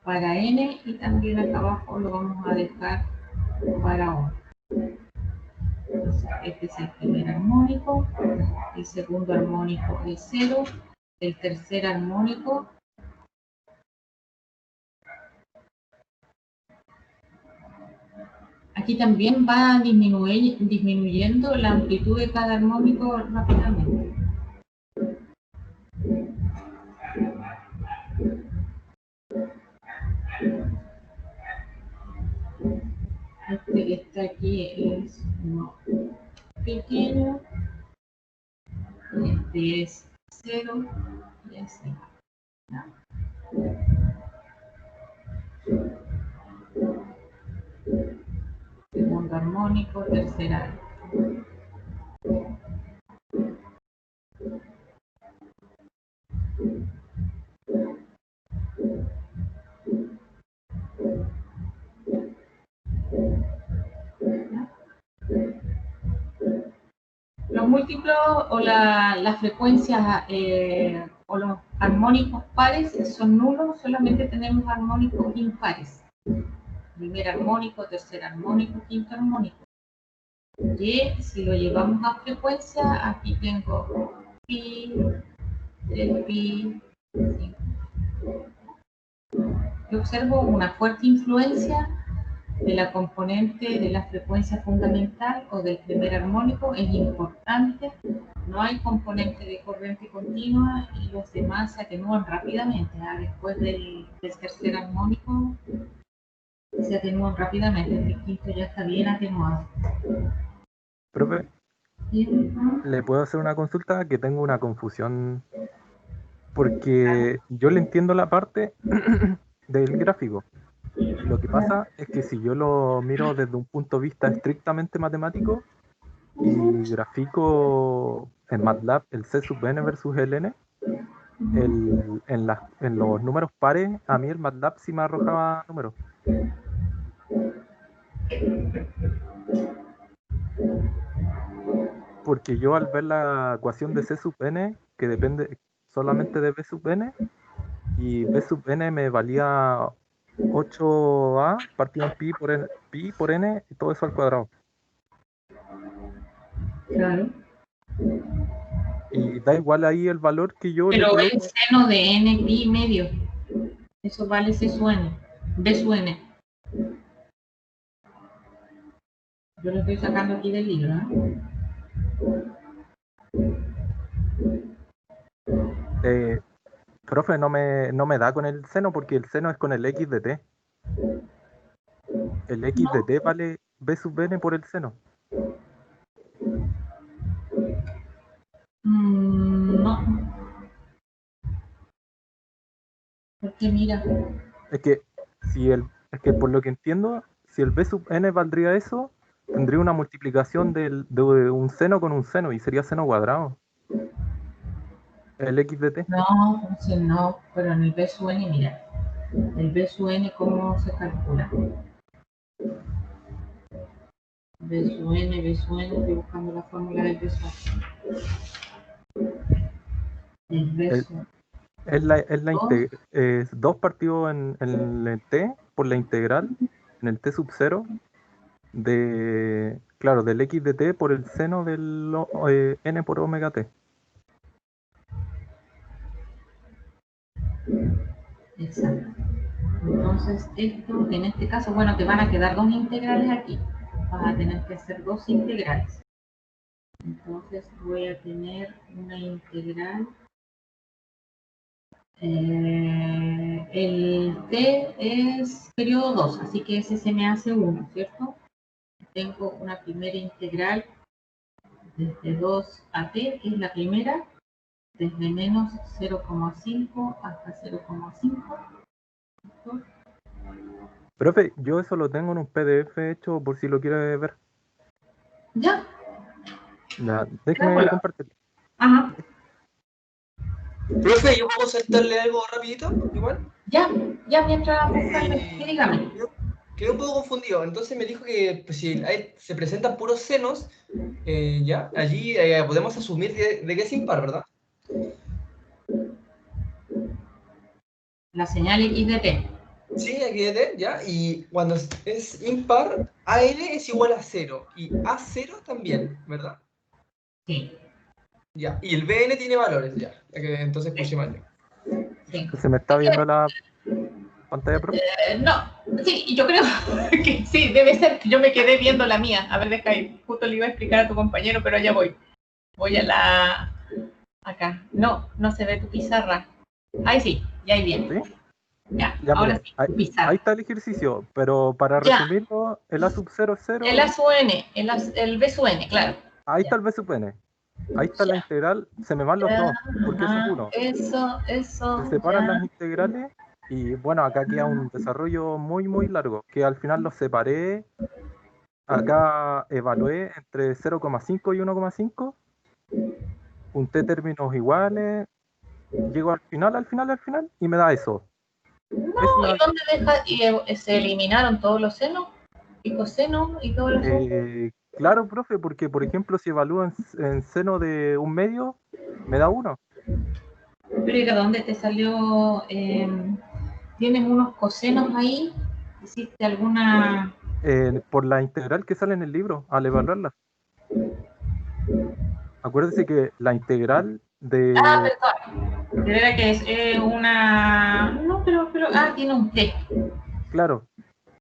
para n y también acá abajo lo vamos a dejar para O. Este es el primer armónico, el segundo armónico es 0, el tercer armónico aquí también va disminuyendo la amplitud de cada armónico rápidamente. Este que está aquí es uno pequeño, este es 0 y así. Segundo armónico, tercera. Los múltiplos o las frecuencias o los armónicos pares son nulos, solamente tenemos armónicos impares. Primer armónico, tercer armónico, quinto armónico. Y si lo llevamos a frecuencia, aquí tengo pi, 3pi, 5. Yo observo una fuerte influencia de la componente de la frecuencia fundamental o del primer armónico, es importante. No hay componente de corriente continua y los demás se atenúan rápidamente. Después del tercer armónico se atenúan rápidamente, el quinto ya está bien atenuado. Profe, ¿Sí? ¿le puedo hacer una consulta? Que tengo una confusión, porque yo le entiendo la parte del gráfico. Lo que pasa es que si yo lo miro desde un punto de vista estrictamente matemático y grafico en MATLAB el C sub n versus el n, en los números pares, a mí el MATLAB sí me arrojaba números. Porque yo al ver la ecuación de C sub n, que depende solamente de B sub n, y B sub n me valía 8a partido en pi por n y todo eso al cuadrado. Claro. Y da igual ahí el valor que yo le Pero coloque. el seno de n pi medio, eso vale C sub n, B sub n. Yo lo estoy sacando aquí del libro, Profe, no me da con el seno porque el seno es con el x de t. El x de t vale B sub n por el seno. No. Porque mira, Es que por lo que entiendo, si el B sub n valdría eso, tendría una multiplicación de un seno con un seno y sería seno cuadrado. El x de t. no, entonces no, pero en el B sub n, mira, el B sub n, ¿cómo se calcula? B sub n, estoy buscando la fórmula del B sub n. El B sub Es 2 partido en el t por la integral, en el t sub 0, claro, del x de t por el seno del n por omega t. Exacto. Entonces, esto, en este caso, bueno, te van a quedar dos integrales aquí. Vas a tener que hacer dos integrales. Entonces, voy a tener una integral. El t es periodo 2, así que ese se me hace 1, ¿cierto? Tengo una primera integral desde 2 a t, que es la primera, desde menos 0,5 hasta 0,5. Profe, yo eso lo tengo en un PDF hecho por si lo quiere ver. Ya. Ya, déjeme compartirlo. Ajá. Profe, ¿yo puedo saltarle algo rapidito? Igual. Ya mientras buscan, dígame. Quedé un poco confundido. Entonces me dijo que pues, si se presentan puros senos, ya, allí podemos asumir de que es impar, ¿verdad? La señal x de t. Sí, aquí de t, ya. Y cuando es impar, AN es igual a 0. Y A0 también, ¿verdad? Sí. Ya. Y el BN tiene valores, ya. Entonces puse mal. Sí. Se me está viendo la... pantalla pro? No, sí, yo creo que sí, debe ser. Yo me quedé viendo la mía. A ver, deja ahí. Justo le iba a explicar a tu compañero, pero allá voy. Voy a la... Acá. No, no se ve tu pizarra. Ahí sí, ya ahí bien. ¿Sí? Ya, Ya, ahora mire, sí, ahí, tu pizarra. ahí está el ejercicio, pero para Ya. resumirlo, el A sub 0 es 0, El A sub n, el B sub n, claro. ahí Ya. está el B sub n, ahí está la Ya. integral, se me van los dos, porque eso es Ajá, 1. Se eso, separan ya. las integrales y bueno, acá queda un desarrollo muy, muy largo, que al final los separé, acá evalué entre 0,5 y 1,5, junté términos iguales, llego al final y me da eso. Es No, ¿y una, dónde deja? ¿Y se eliminaron todos los senos? ¿Y cosenos? ¿Y todos los otros? claro, profe, porque por ejemplo si evalúo en seno de un medio, me da 1. Pero ¿y de dónde te salió? ¿Tienes unos cosenos ahí? ¿Hiciste alguna...? Por la integral que sale en el libro al evaluarla. Acuérdese que la integral Ah, de, perdón. De verdad que es una... No, pero... Ah, tiene un T. claro,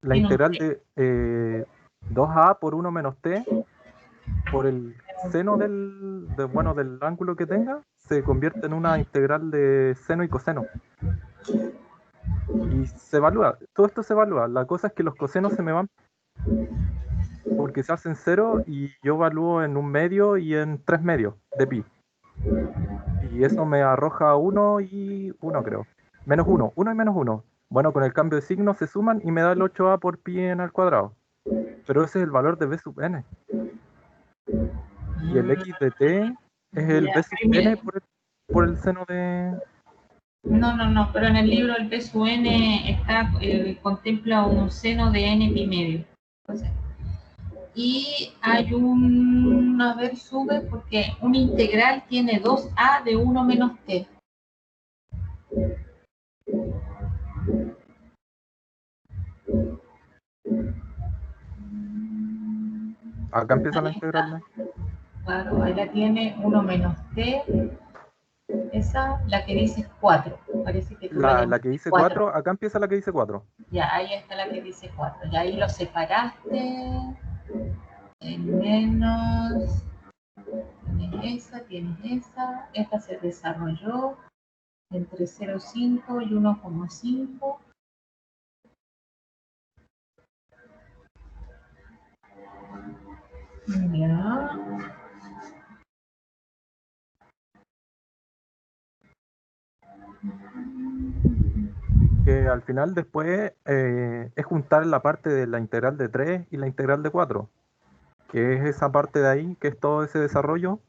la Tiene un integral T. de 2a por 1 menos t por el seno bueno, del ángulo que tenga, se convierte en una integral de seno y coseno. Y se evalúa, todo esto se evalúa. La cosa es que los cosenos se me van porque se hacen 0 y yo evalúo en un medio y en 3 medios de pi. Y eso me arroja 1 y 1, creo. Menos 1, 1 y menos 1. Bueno, con el cambio de signo se suman y me da el 8a por pi en al cuadrado. Pero ese es el valor de b sub n. Y el x de t es el b Ya, sub primero. n por el seno de... No, pero en el libro el P sub n está, contempla un seno de n pi medio. Entonces, y hay a ver, sube, porque un integral tiene 2a de 1 menos t. Acá empieza la Ahí integral está, de... claro, ahí la tiene 1 menos t. Esa, la que dice 4. Parece que tú la La que llamaste dice 4. 4, acá empieza la que dice 4. Ya, ahí está la que dice 4. Y ahí lo separaste. En menos. Tienes esa. Esta se desarrolló entre 0,5 y 1,5. Ya. Que al final después es juntar la parte de la integral de 3 y la integral de 4. Que es esa parte de ahí, que es todo ese desarrollo.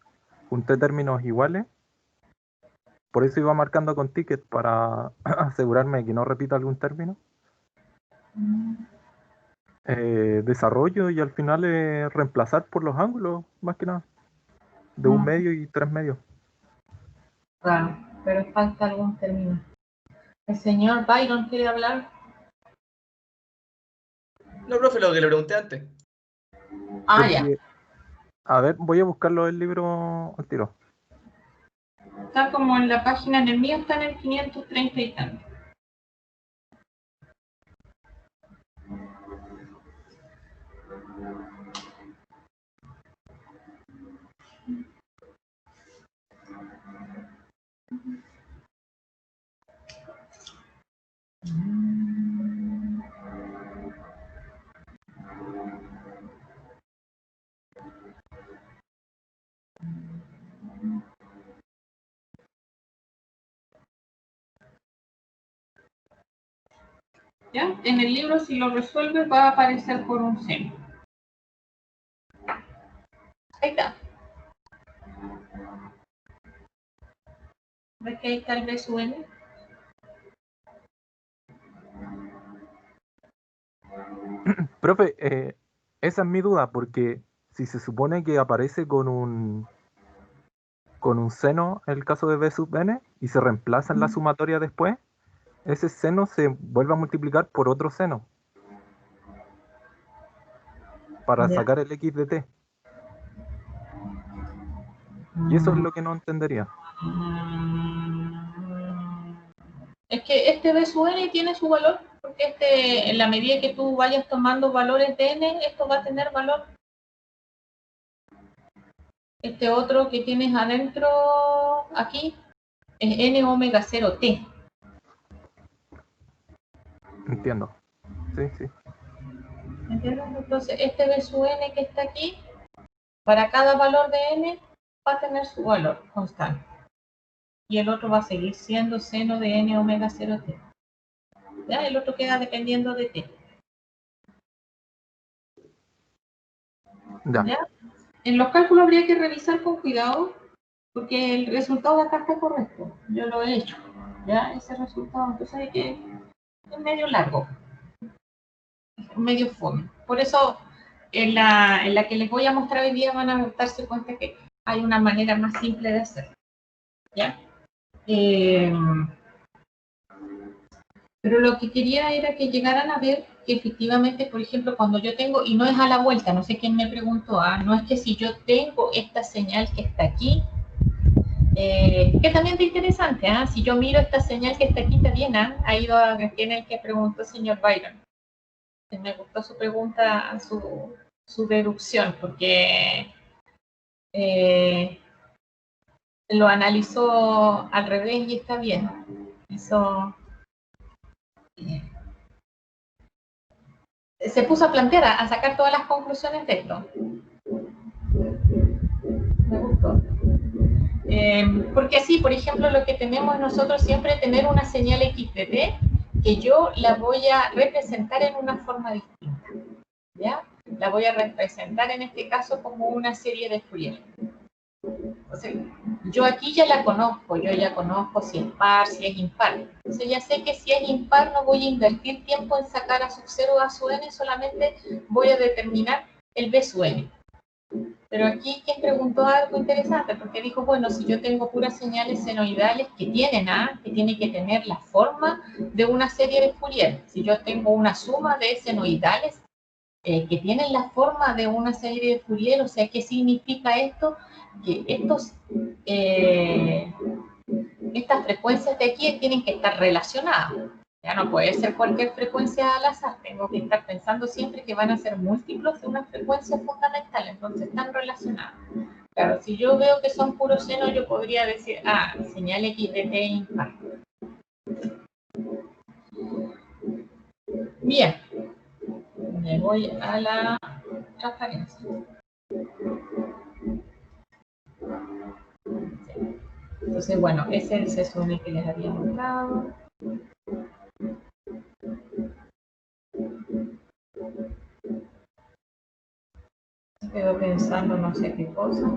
Junté términos iguales. Por eso iba marcando con ticket para asegurarme de que no repita algún término. Desarrollo y al final reemplazar por los ángulos, más que nada. De un medio y 3 medios. Claro, pero falta algún término. El señor Byron quiere hablar. No, profe, lo que le pregunté antes. Ah, ya. Porque, a ver, voy a buscarlo el libro al tiro. Está como en la página, en el mío está en el 530 y tanto. ¿Ya? En el libro, si lo resuelves, va a aparecer por un seno. Ahí está. ¿Ves que ahí está el B sub n? Profe, esa es mi duda, porque si se supone que aparece con un seno en el caso de b sub n y se reemplaza en la sumatoria después, ese seno se vuelve a multiplicar por otro seno para Ya. sacar el x de t. Y eso es lo que no entendería. Es que este B sub n tiene su valor. porque en la medida que tú vayas tomando valores de n, esto va a tener valor. Este otro que tienes adentro aquí es n omega 0 t. Entiendo. Sí, sí. ¿Entiendes? Entonces, este b sub n que está aquí, para cada valor de n, va a tener su valor constante. Y el otro va a seguir siendo seno de n omega 0 t. ¿Ya? El otro queda dependiendo de t. Ya. ¿Ya? En los cálculos habría que revisar con cuidado, porque el resultado de acá está correcto. Yo lo he hecho. ¿Ya? Ese resultado, entonces hay que... es medio largo. Medio fome. Por eso, en la que les voy a mostrar hoy día van a darse cuenta que hay una manera más simple de hacerlo. ¿Ya? Pero lo que quería era que llegaran a ver que efectivamente, por ejemplo, cuando yo tengo, y no es a la vuelta, no sé quién me preguntó, no es que si yo tengo esta señal que está aquí, que también es interesante, si yo miro esta señal que está aquí, está bien, ha ido a quien el que preguntó el señor Byron. Me gustó su pregunta, su deducción, porque lo analizó al revés y está bien. Eso se puso a plantear, a sacar todas las conclusiones de esto. Me gustó. Porque así, por ejemplo, lo que tenemos nosotros siempre tener una señal x de t que yo la voy a representar en una forma distinta. ¿Ya? La voy a representar en este caso como una serie de Fourier. O sea, yo aquí ya la conozco, yo ya conozco si es par, si es impar. Entonces ya sé que si es impar no voy a invertir tiempo en sacar a sub 0 a sub n, solamente voy a determinar el b sub n. Pero aquí quien preguntó algo interesante, porque dijo, bueno, si yo tengo puras señales senoidales que tienen que tiene que tener la forma de una serie de Fourier. Si yo tengo una suma de senoidales que tienen la forma de una serie de Fourier, o sea, ¿qué significa esto? Que estas frecuencias de aquí tienen que estar relacionadas. Ya no puede ser cualquier frecuencia al azar, tengo que estar pensando siempre que van a ser múltiplos de una frecuencia fundamental, entonces están relacionadas. Claro, si yo veo que son puros senos, yo podría decir, señal x de t impar. Bien, me voy a la transparencia. Entonces, bueno, ese es el CSUN que les había mostrado. Quedo pensando no sé qué cosa.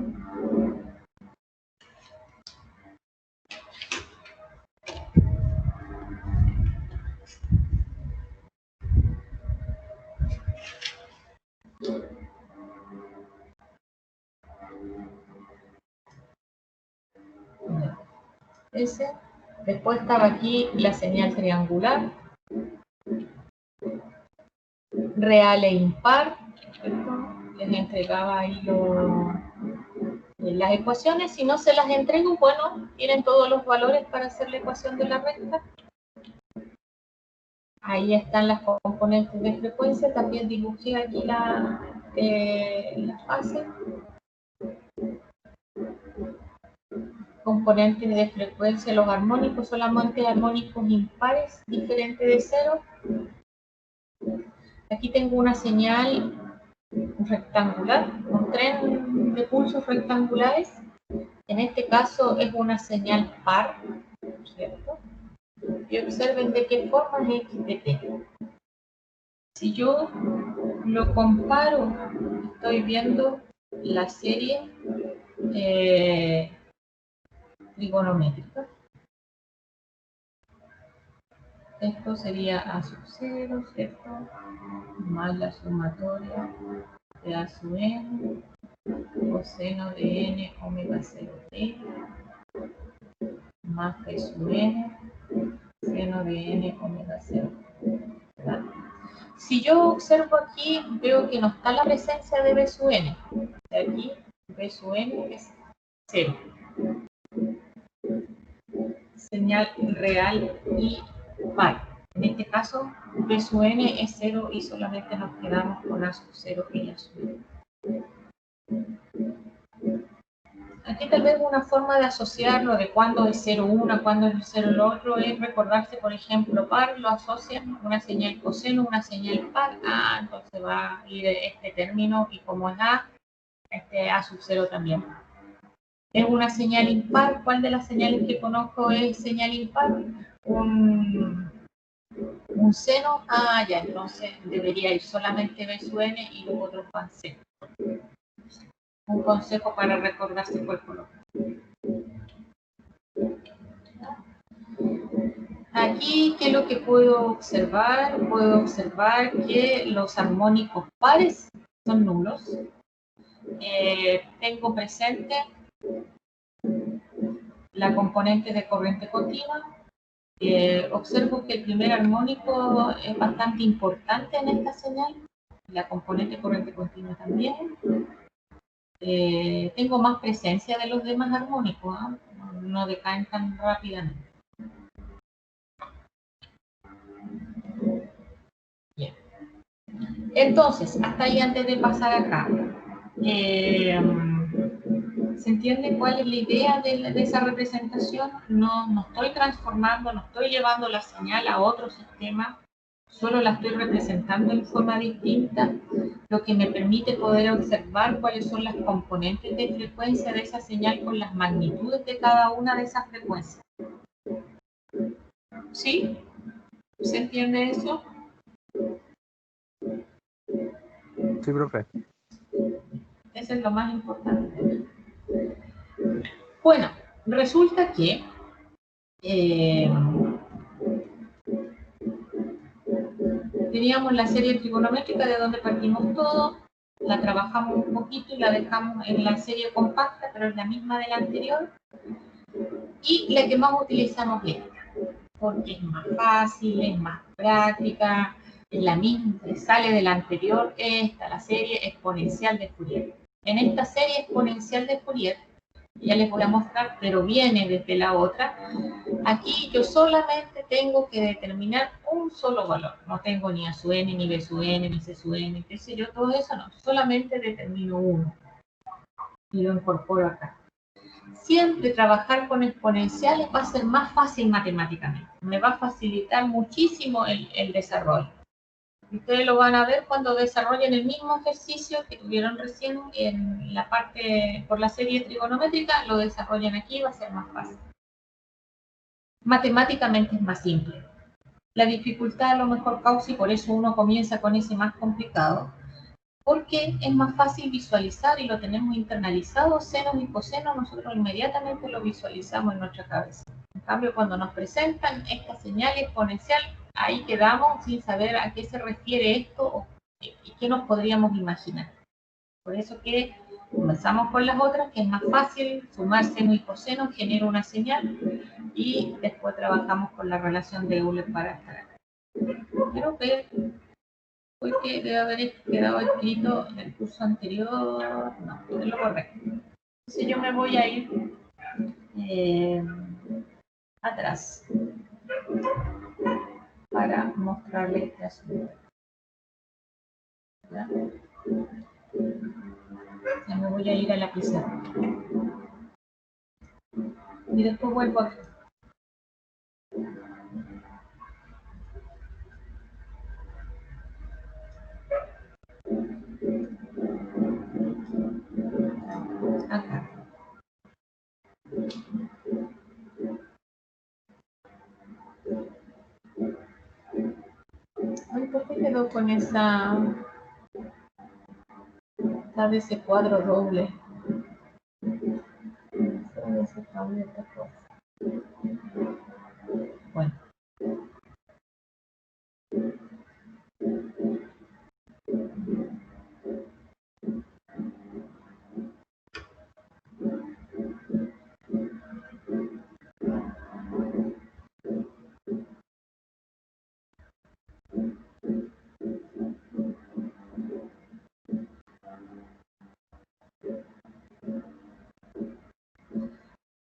Ese. Después estaba aquí la señal triangular, real e impar. Les entregaba ahí las ecuaciones. Si no se las entrego, bueno, tienen todos los valores para hacer la ecuación de la recta. Ahí están las componentes de frecuencia. También dibujé aquí la fase. Componentes de frecuencia, los armónicos, solamente armónicos impares, diferente de cero. Aquí tengo una señal rectangular, un tren de pulsos rectangulares. En este caso es una señal par, ¿cierto? Y observen de qué forma es x de t. Si yo lo comparo, estoy viendo la serie trigonométrica. Esto sería a sub 0, ¿cierto? Más la sumatoria de a sub n, coseno de n omega 0 t, más b sub n, seno de n omega 0. ¿Verdad? Si yo observo aquí, veo que no está la presencia de b sub n. De aquí, b sub n es 0. Señal real y par. En este caso, B sub n es 0 y solamente nos quedamos con A sub 0 y A sub n. Aquí tal vez una forma de asociarlo de cuándo es 0 una, cuándo es 0 el otro, es recordarse, por ejemplo, par lo asocian una señal coseno, una señal par. Entonces va a ir este término y como es A, este A sub 0 también. Es una señal impar. ¿Cuál de las señales que conozco es señal impar? Un seno. Ya, entonces debería ir solamente B sub n y los otros van seno. Un consejo para recordarse cuál color. Aquí, ¿qué es lo que puedo observar? Puedo observar que los armónicos pares son nulos. Tengo presente la componente de corriente continua. Observo que el primer armónico es bastante importante en esta señal. La componente de corriente continua también. Tengo más presencia de los demás armónicos, no decaen tan rápidamente. Bien. Entonces, hasta ahí antes de pasar acá, ¿se entiende cuál es la idea de esa representación? No estoy transformando, no estoy llevando la señal a otro sistema, solo la estoy representando en forma distinta, lo que me permite poder observar cuáles son las componentes de frecuencia de esa señal con las magnitudes de cada una de esas frecuencias. ¿Sí? ¿Se entiende eso? Sí, profe. Eso es lo más importante. Bueno, resulta que teníamos la serie trigonométrica de donde partimos todo, la trabajamos un poquito y la dejamos en la serie compacta, pero es la misma de la anterior. Y la que más utilizamos es esta, porque es más fácil, es más práctica, es la misma, sale de la anterior esta, la serie exponencial de Fourier. En esta serie exponencial de Fourier, ya les voy a mostrar, pero viene desde la otra. Aquí yo solamente tengo que determinar un solo valor. No tengo ni A sub n, ni B sub n, ni C sub n, qué sé yo, todo eso no. Solamente determino uno. Y lo incorporo acá. Siempre trabajar con exponenciales va a ser más fácil matemáticamente. Me va a facilitar muchísimo el desarrollo. Ustedes lo van a ver cuando desarrollen el mismo ejercicio que tuvieron recién en la parte por la serie trigonométrica, lo desarrollan aquí, va a ser más fácil. Matemáticamente es más simple. La dificultad a lo mejor causa y por eso uno comienza con ese más complicado, porque es más fácil visualizar y lo tenemos internalizado, senos y cosenos, nosotros inmediatamente lo visualizamos en nuestra cabeza. En cambio, cuando nos presentan esta señal exponencial, ahí quedamos sin saber a qué se refiere esto y qué nos podríamos imaginar. Por eso que comenzamos con las otras, que es más fácil sumar seno y coseno, genera una señal y después trabajamos con la relación de Euler para estar acá. Creo que fue que debe haber quedado escrito en el curso anterior, no, es lo correcto. Entonces yo me voy a ir atrás para mostrarles este asunto. ¿Ya? Ya me voy a ir a la pizarra. Y después vuelvo aquí. Acá. Ay, ¿por qué quedó con esa... de ese cuadro doble? Bueno.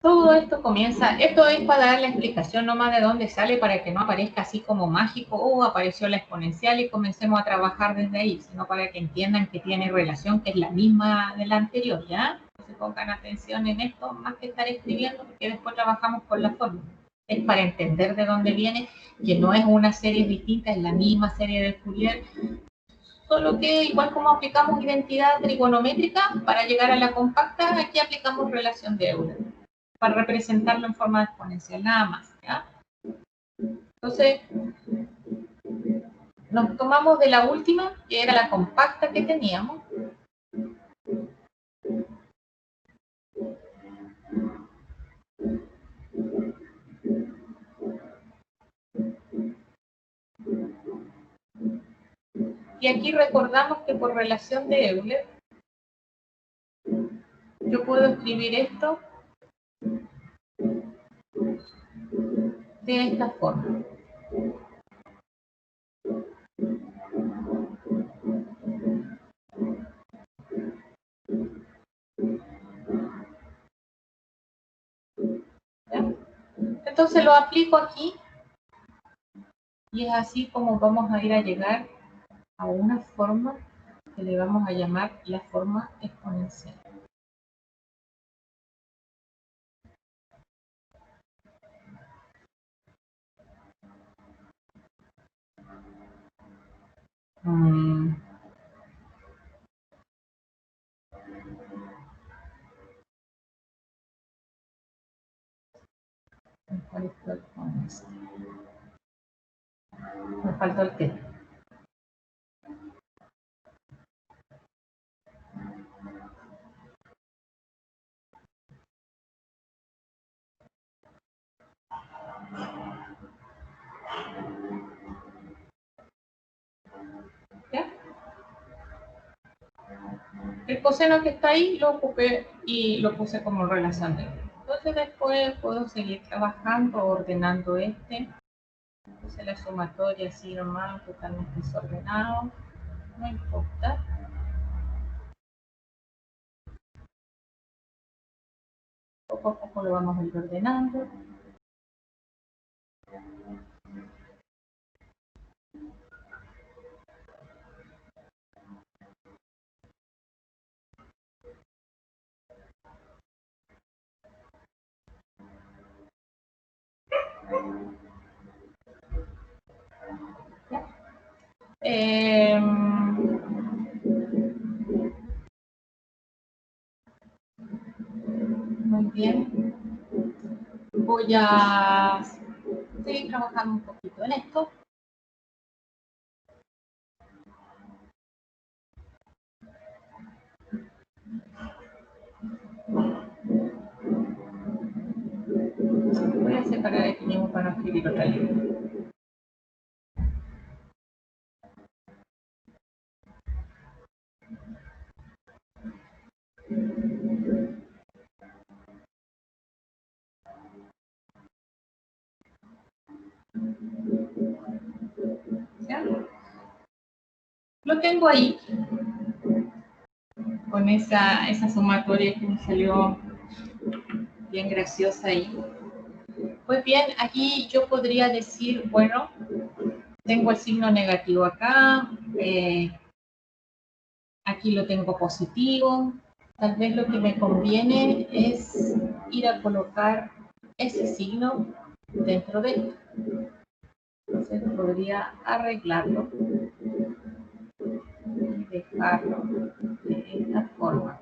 Todo esto comienza, esto es para dar la explicación nomás de dónde sale, para que no aparezca así como mágico, apareció la exponencial y comencemos a trabajar desde ahí, sino para que entiendan que tiene relación, que es la misma de la anterior, ¿ya? Que se pongan atención en esto, más que estar escribiendo, porque después trabajamos con la fórmula. Es para entender de dónde viene, que no es una serie distinta, es la misma serie de Fourier, solo que igual como aplicamos identidad trigonométrica para llegar a la compacta, aquí aplicamos relación de Euler para representarlo en forma exponencial, nada más, ¿ya? Entonces, nos tomamos de la última, que era la compacta que teníamos. Y aquí recordamos que por relación de Euler, yo puedo escribir esto de esta forma. ¿Ya? Entonces lo aplico aquí y es así como vamos a ir a llegar a una forma que le vamos a llamar la forma exponencial. Me faltó el T. ¿Ya? El coseno que está ahí lo ocupé y lo puse como relación de él. Entonces después puedo seguir trabajando, ordenando este. Entonces la sumatoria así normal, totalmente desordenado. No importa. Poco a poco lo vamos a ir ordenando. Muy bien. Voy a seguir trabajando un poquito en esto. Voy a separar este mismo para no escribir otra línea. ¿Ya? Lo tengo ahí, con esa sumatoria que me salió bien graciosa ahí. Pues bien, aquí yo podría decir, bueno, tengo el signo negativo acá, aquí lo tengo positivo, tal vez lo que me conviene es ir a colocar ese signo dentro de esto. Entonces podría arreglarlo y dejarlo de esta forma.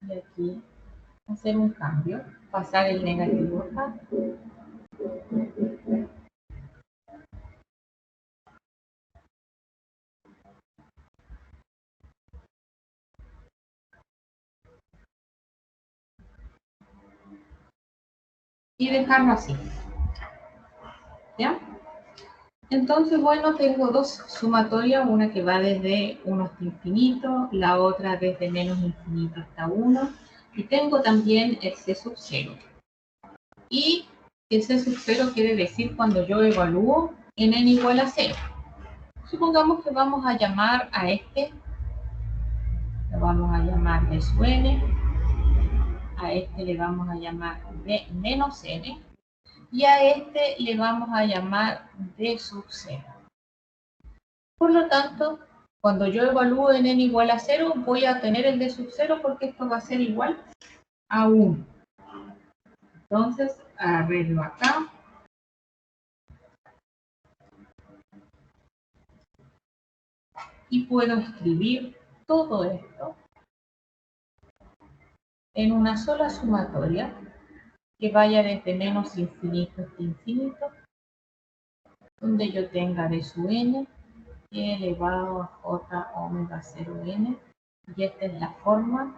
Y aquí hacer un cambio, pasar el negativo acá. Y dejarlo así. ¿Ya? Entonces, bueno, tengo dos sumatorias, una que va desde 1 hasta infinito, la otra desde menos infinito hasta 1, y tengo también el C sub 0. Y que C sub 0 quiere decir cuando yo evalúo en n igual a 0. Supongamos que vamos a llamar a este, lo vamos a llamar d sub n, a este le vamos a llamar d menos n, y a este le vamos a llamar d sub 0. Por lo tanto, cuando yo evalúo en n igual a 0, voy a tener el d sub 0 porque esto va a ser igual a 1. Entonces, arreglo acá. Y puedo escribir todo esto en una sola sumatoria que vaya desde menos infinito hasta infinito, donde yo tenga d sub n elevado a j omega 0n, y esta es la forma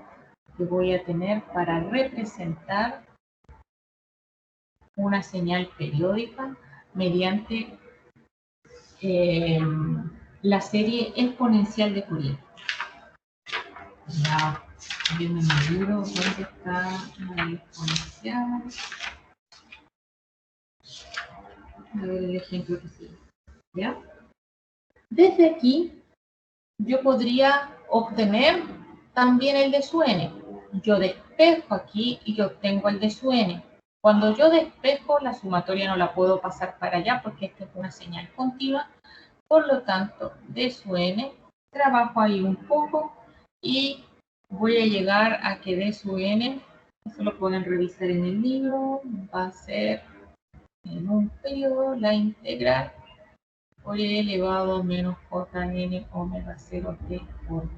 que voy a tener para representar una señal periódica mediante la serie exponencial de Fourier. Ya, viendo en el libro, ¿dónde está la exponencial? A ver el ejemplo que sigue. ¿Ya? Desde aquí, yo podría obtener también el de su n. Yo despejo aquí y yo obtengo el de su n. Cuando yo despejo, la sumatoria no la puedo pasar para allá porque esta es una señal continua. Por lo tanto, d sub n, trabajo ahí un poco y voy a llegar a que d sub n, eso lo pueden revisar en el libro, va a ser en un periodo la integral por e elevado a menos jn omega 0t por t.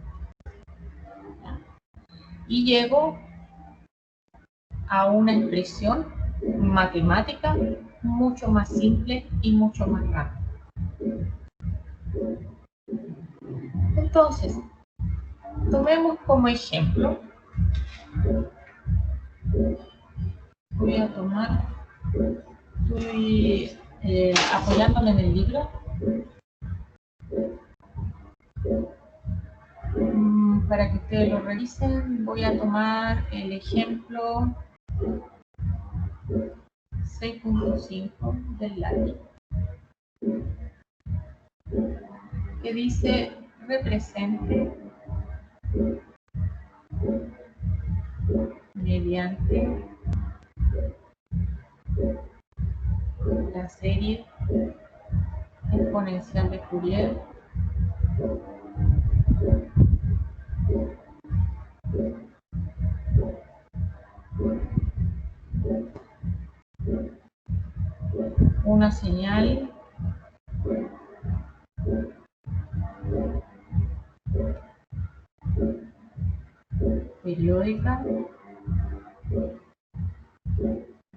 Y llego a una expresión matemática mucho más simple y mucho más rápida. Entonces, tomemos como ejemplo, voy a tomar, estoy apoyándome en el libro, para que ustedes lo revisen. Voy a tomar el ejemplo 6.5 del lápiz, que dice represente mediante la serie exponencial de Fourier una señal periódica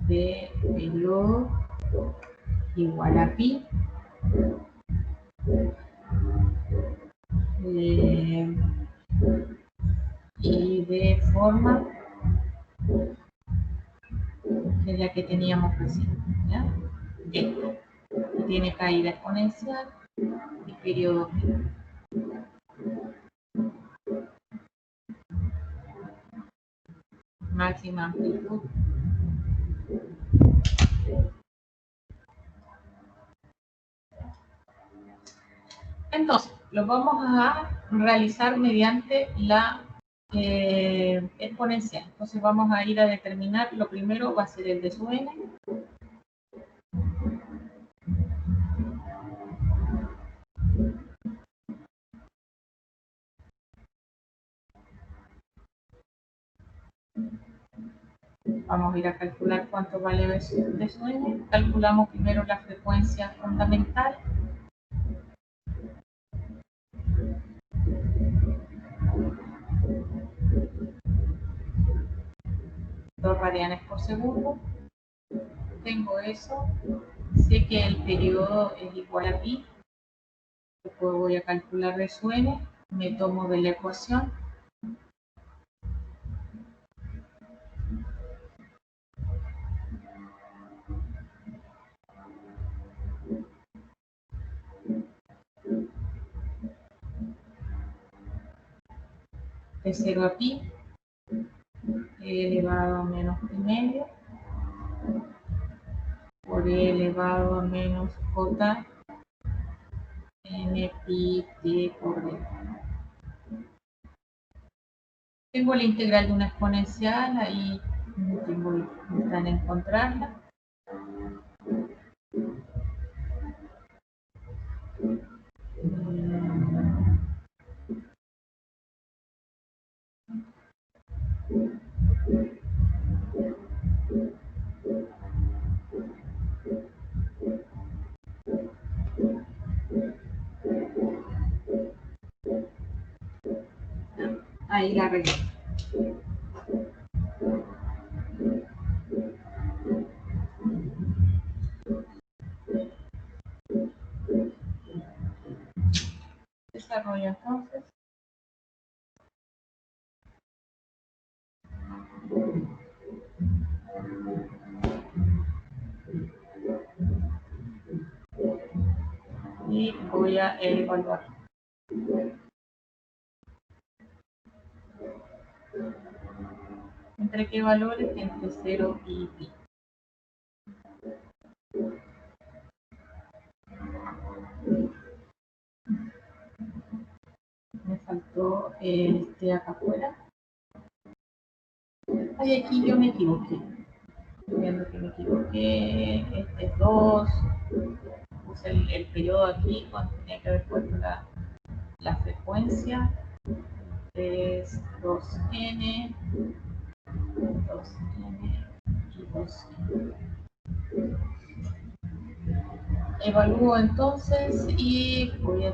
de periodo igual a pi y de forma que es la que teníamos recién, ¿ya? Esto, que tiene caída exponencial y periodo pi. Máxima amplitud. Entonces, lo vamos a realizar mediante la exponencial. Entonces vamos a ir a determinar, lo primero va a ser el de su n. Vamos a ir a calcular cuánto vale de su n. Calculamos primero la frecuencia fundamental. Dos radianes por segundo. Tengo eso. Sé que el periodo es igual a pi. Después voy a calcular de su n. Me tomo de la ecuación. De 0 a pi elevado a menos pi medio por E elevado a menos J n pi t por D. Tengo la integral de una exponencial, ahí tengo que encontrarla. Ahí la arreglé. Desarrollo entonces. Y voy a evaluar. ¿Entre qué valores? Entre 0 y pi. Me faltó este acá afuera. Ay, aquí yo me equivoqué. Estoy viendo que me equivoqué. Este es 2. Puse el periodo aquí cuando tenía que haber puesto la frecuencia. Es 2n, 2n y 2n. Evalúo entonces y voy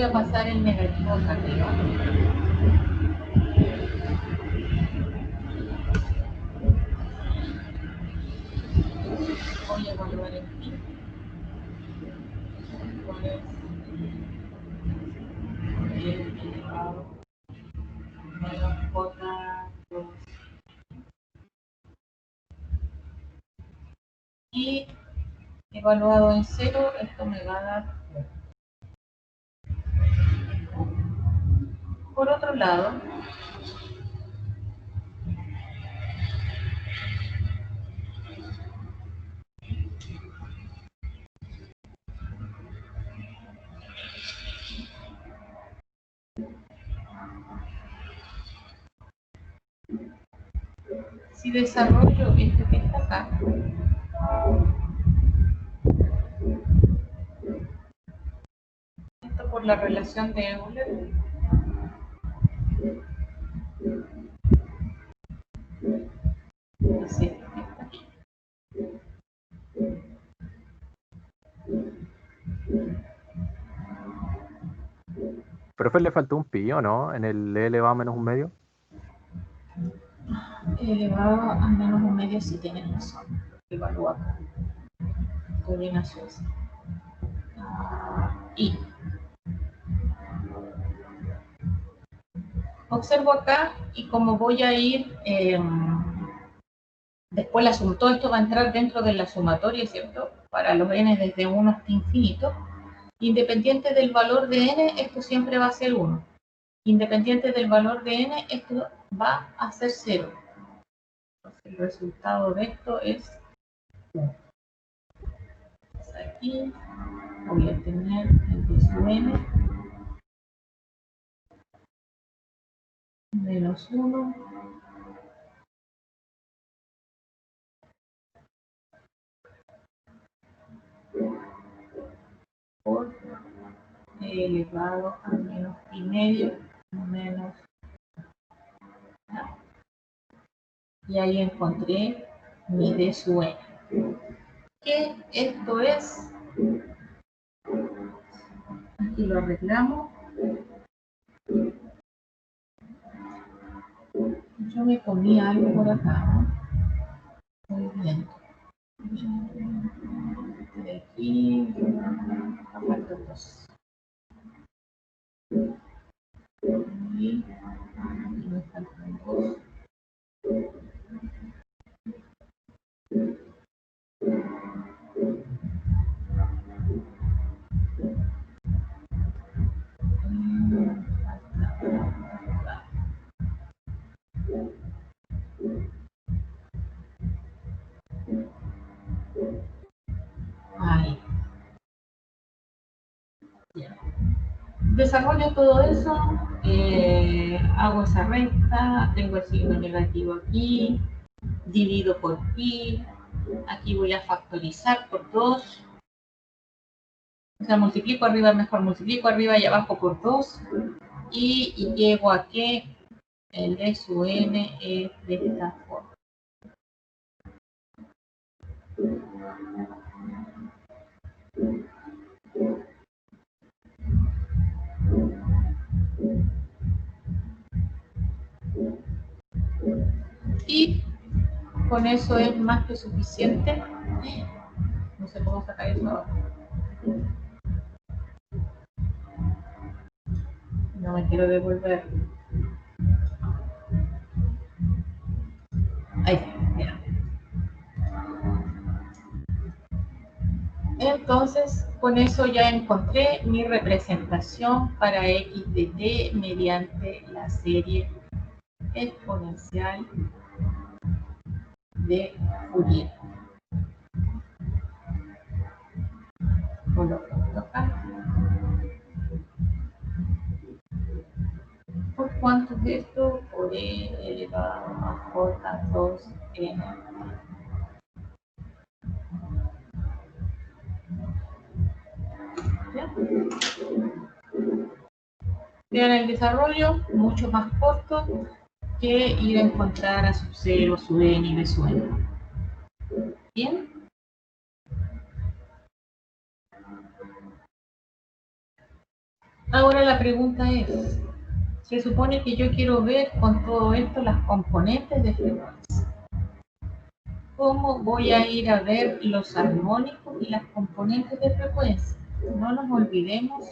a pasar el negativo acá arriba. Voy a evaluar el pi. ¿Cuál es? El elevado menos J2. Y evaluado en 0, esto me va a dar. Por otro lado, si desarrollo esto que está acá, esto por la relación de Euler, es esto que está aquí. Profe, le faltó un pi, ¿o no? En el E elevado a menos un medio. Elevado a menos un medio, si tienes razón. Evalúa acá. Estoy bien a Suecia. Y observo acá, y como voy a ir después todo esto va a entrar dentro de la sumatoria, ¿cierto? Para los n desde 1 hasta infinito. Independiente del valor de n, esto siempre va a ser 1. Independiente del valor de n, esto va a ser 0. Entonces, el resultado de esto es 1. Aquí voy a tener el de su n menos 1 por elevado a menos pi medio menos. Y ahí encontré mi d sub n. Que esto es, aquí lo arreglamos. Yo me comí algo por acá, ¿no? Muy bien. De aquí, falta 2. Y aquí me faltan 2. Desarrollo todo eso, hago esa recta, tengo el signo negativo aquí, divido por pi, aquí voy a factorizar por 2, o sea, multiplico arriba, mejor multiplico arriba y abajo por 2, y llego a que el d sub n es de esta forma. Y con eso es más que suficiente. No sé cómo sacar eso ahora. No me quiero devolver. Ahí está, mira. Entonces, con eso ya encontré mi representación para x de t mediante la serie exponencial de Fourier. Coloco esto acá. ¿Por cuánto es esto? Por e elevado a j2n. ¿Ya? Vean el desarrollo, mucho más corto que ir a encontrar a sub 0, sub n y b sub n. ¿Bien? Ahora la pregunta es, se supone que yo quiero ver con todo esto las componentes de frecuencia. ¿Cómo voy a ir a ver los armónicos y las componentes de frecuencia? No nos olvidemos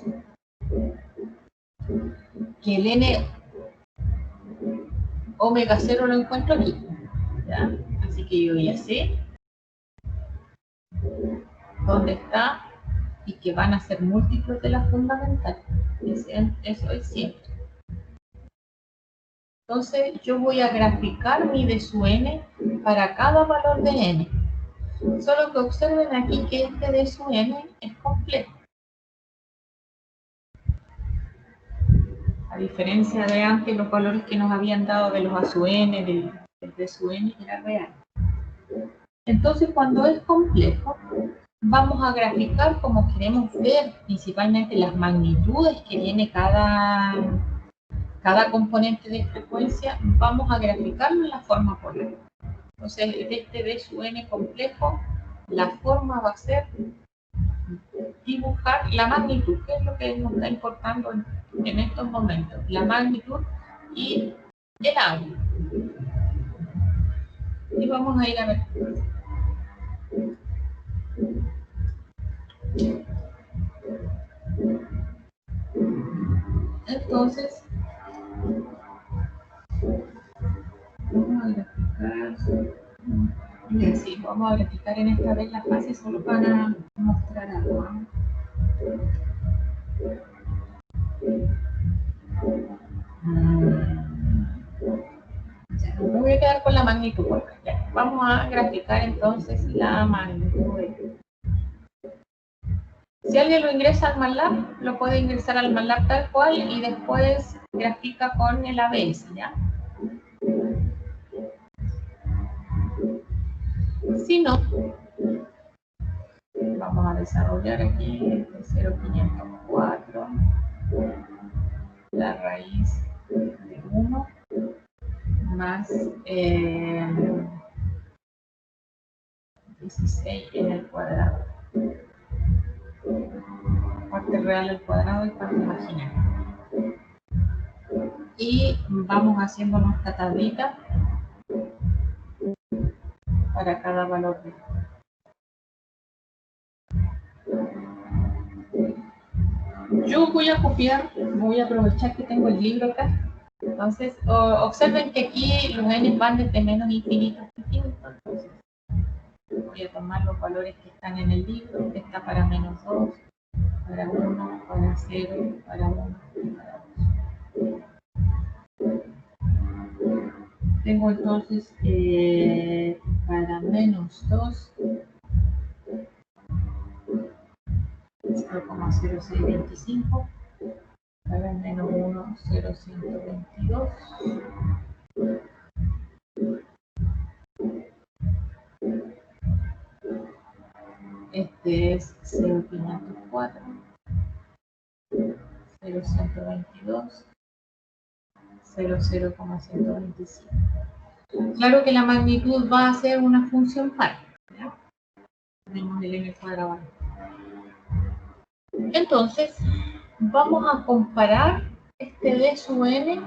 que el n omega 0 lo encuentro aquí, ¿ya? Así que yo ya sé dónde está y que van a ser múltiplos de la fundamental. Eso es siempre. Entonces yo voy a graficar mi d sub n para cada valor de n. Solo que observen aquí que este d sub n es complejo. A diferencia de antes, los valores que nos habían dado de los a sub n, del d sub n, era real. Entonces, cuando es complejo, vamos a graficar como queremos ver principalmente las magnitudes que tiene cada componente de frecuencia, vamos a graficarlo en la forma polar. Entonces, de este d sub n complejo, la forma va a ser dibujar la magnitud, que es lo que nos está importando en estos momentos, la magnitud y el ángulo. Y vamos a ir a ver. Entonces, vamos a graficar. Sí, vamos a graficar en esta vez la fase solo para mostrar algo. Ya, me voy a quedar con la magnitud. Ya, vamos a graficar entonces la magnitud. Si alguien lo ingresa al MATLAB, lo puede ingresar al MATLAB tal cual y después grafica con el ABS, ¿ya? Si no, vamos a desarrollar aquí este 0,504, la raíz de 1 más 16 en el cuadrado. Parte real al cuadrado y parte imaginaria. Y vamos haciendo nuestra tablita para cada valor de. Yo voy a copiar, voy a aprovechar que tengo el libro acá. Entonces, observen que aquí los n van desde menos infinito a infinito. Entonces, voy a tomar los valores que están en el libro, que está para menos 2, para 1, para 0, para 1 y para 2. Tengo entonces para menos 2, 0,0625, A ver, menos 1, 0, 122. Este es 0,504, 0,122, 0,125. Claro que la magnitud va a ser una función par. ¿Ya? Tenemos el n cuadrado. Entonces, vamos a comparar este d sub n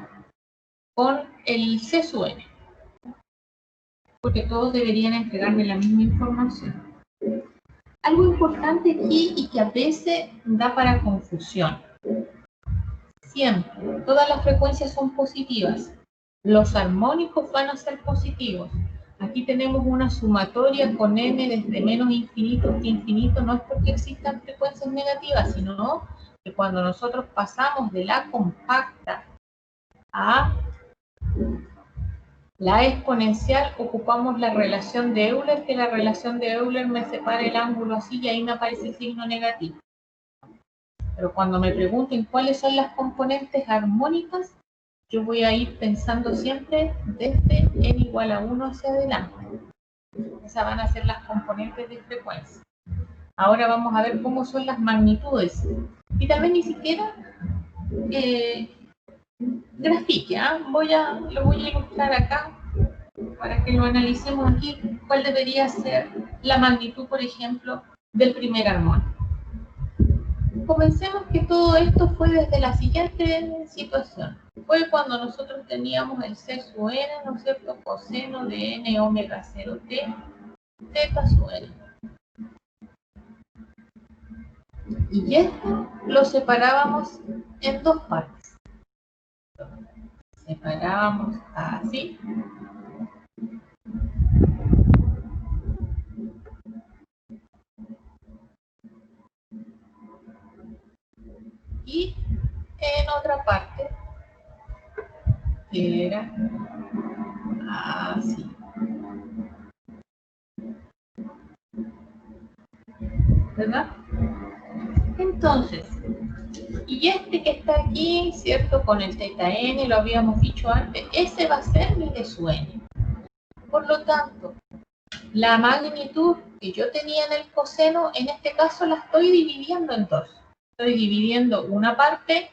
con el c sub n, porque todos deberían entregarme la misma información. Algo importante aquí y que a veces da para confusión. Siempre, todas las frecuencias son positivas. Los armónicos van a ser positivos. Aquí tenemos una sumatoria con n desde menos infinito hasta infinito, no es porque existan frecuencias negativas, sino que cuando nosotros pasamos de la compacta a la exponencial, ocupamos la relación de Euler, que la relación de Euler me separa el ángulo así y ahí me aparece el signo negativo. Pero cuando me pregunten cuáles son las componentes armónicas, yo voy a ir pensando siempre desde n igual a 1 hacia adelante. Esas van a ser las componentes de frecuencia. Ahora vamos a ver cómo son las magnitudes. Y también ni siquiera grafique, ¿eh? Lo voy a ilustrar acá para que lo analicemos aquí. ¿Cuál debería ser la magnitud, por ejemplo, del primer armónico? Comencemos que todo esto fue desde la siguiente situación. Fue cuando nosotros teníamos el c sub n, ¿no es cierto?, coseno de n omega 0 t, θ sub n. Y esto lo separábamos en dos partes. Separábamos así. Y en otra parte, que era así. ¿Verdad? Entonces, y este que está aquí, ¿cierto? Con el θ n, lo habíamos dicho antes, ese va a ser mi d sub n. Por lo tanto, la magnitud que yo tenía en el coseno, en este caso la estoy dividiendo en dos. Estoy dividiendo una parte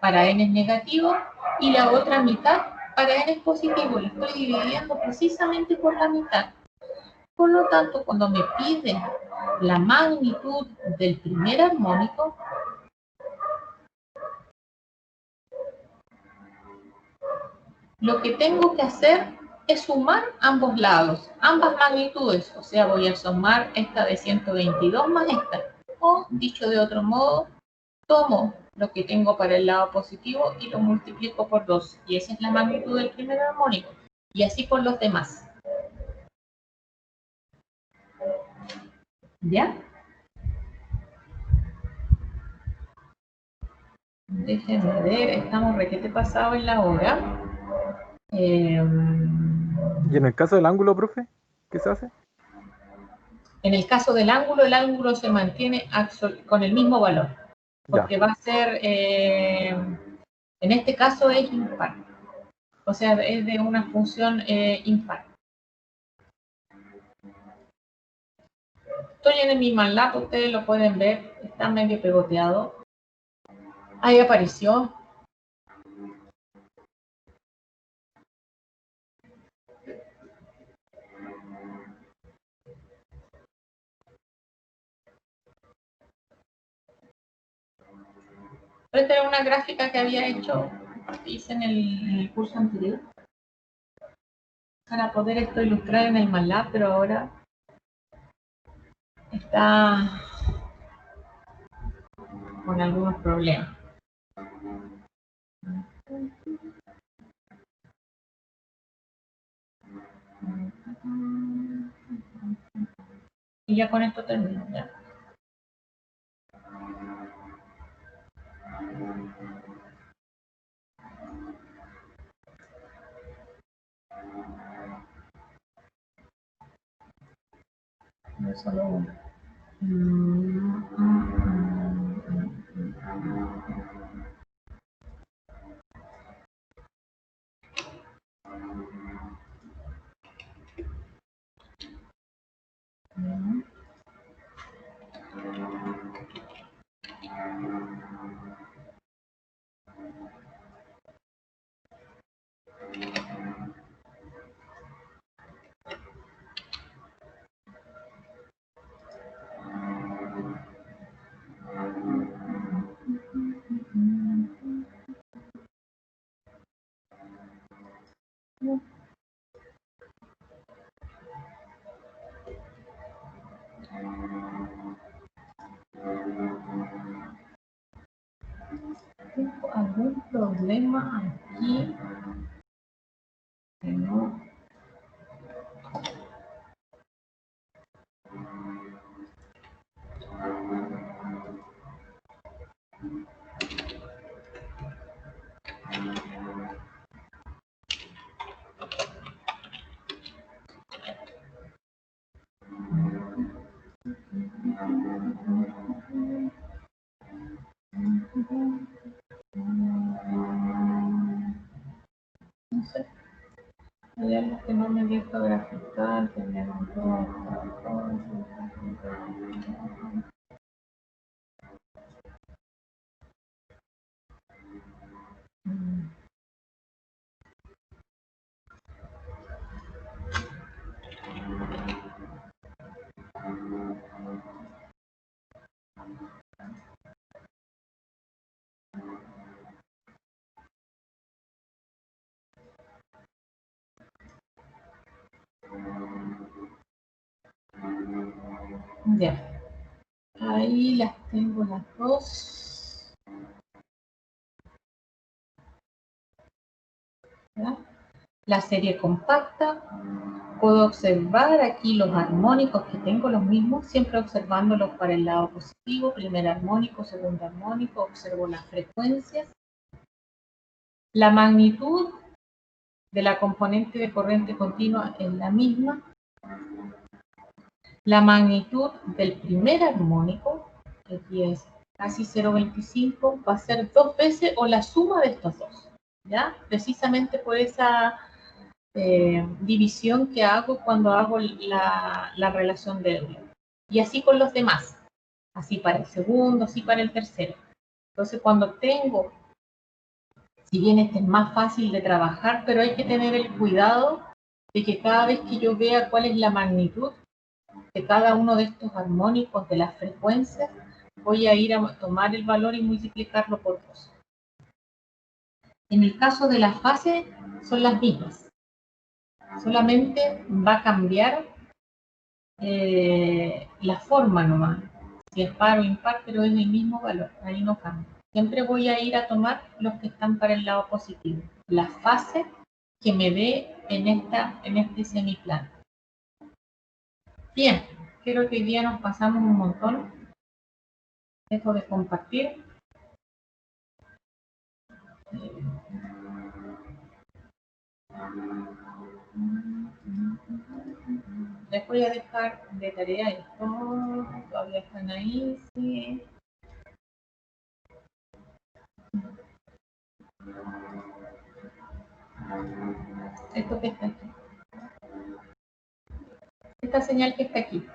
para n es negativo y la otra mitad para n es positivo. La estoy dividiendo precisamente por la mitad. Por lo tanto, cuando me piden la magnitud del primer armónico, lo que tengo que hacer es sumar ambos lados, ambas magnitudes. O sea, voy a sumar esta de 122 más esta. O, dicho de otro modo, tomo lo que tengo para el lado positivo y lo multiplico por 2. Y esa es la magnitud del primer armónico. Y así con los demás. ¿Ya? Déjenme ver, estamos requete pasado en la hora. ¿Y en el caso del ángulo, profe? ¿Qué se hace? En el caso del ángulo, el ángulo se mantiene con el mismo valor. Porque va a ser, en este caso es impar. O sea, es de una función impar. Estoy en el MATLAB, ustedes lo pueden ver, está medio pegoteado. Ahí apareció. Esta era una gráfica que había hecho, que hice en el curso anterior, para poder esto ilustrar en el MATLAB, pero ahora está con algunos problemas. Y ya con esto termino, ¿ya? No es solo uno. Tengo algún problema aquí que no. No sé. Hay algo que no me deja graficar, que me mandó. Ya. Ahí las tengo las dos. ¿Ya? La serie compacta. Puedo observar aquí los armónicos que tengo, los mismos, siempre observándolos para el lado positivo, primer armónico, segundo armónico, observo las frecuencias. La magnitud de la componente de corriente continua es la misma. La magnitud del primer armónico, que aquí es casi 0,25, va a ser 2 veces o la suma de estos dos, ¿ya? Precisamente por esa división que hago cuando hago la relación de Euler. Y así con los demás. Así para el segundo, así para el tercero. Entonces cuando tengo, si bien este es más fácil de trabajar, pero hay que tener el cuidado de que cada vez que yo vea cuál es la magnitud de cada uno de estos armónicos, de las frecuencias, voy a ir a tomar el valor y multiplicarlo por 2. En el caso de las fases, son las mismas. Solamente va a cambiar la forma nomás. Si es par o impar, pero es el mismo valor. Ahí no cambia. Siempre voy a ir a tomar los que están para el lado positivo. La fase que me dé en este semiplano. Bien, creo que hoy día nos pasamos un montón. Dejo de compartir. Les voy a dejar de tarea esto. Todavía están ahí, sí. Esto que está aquí. Esta señal que está aquí.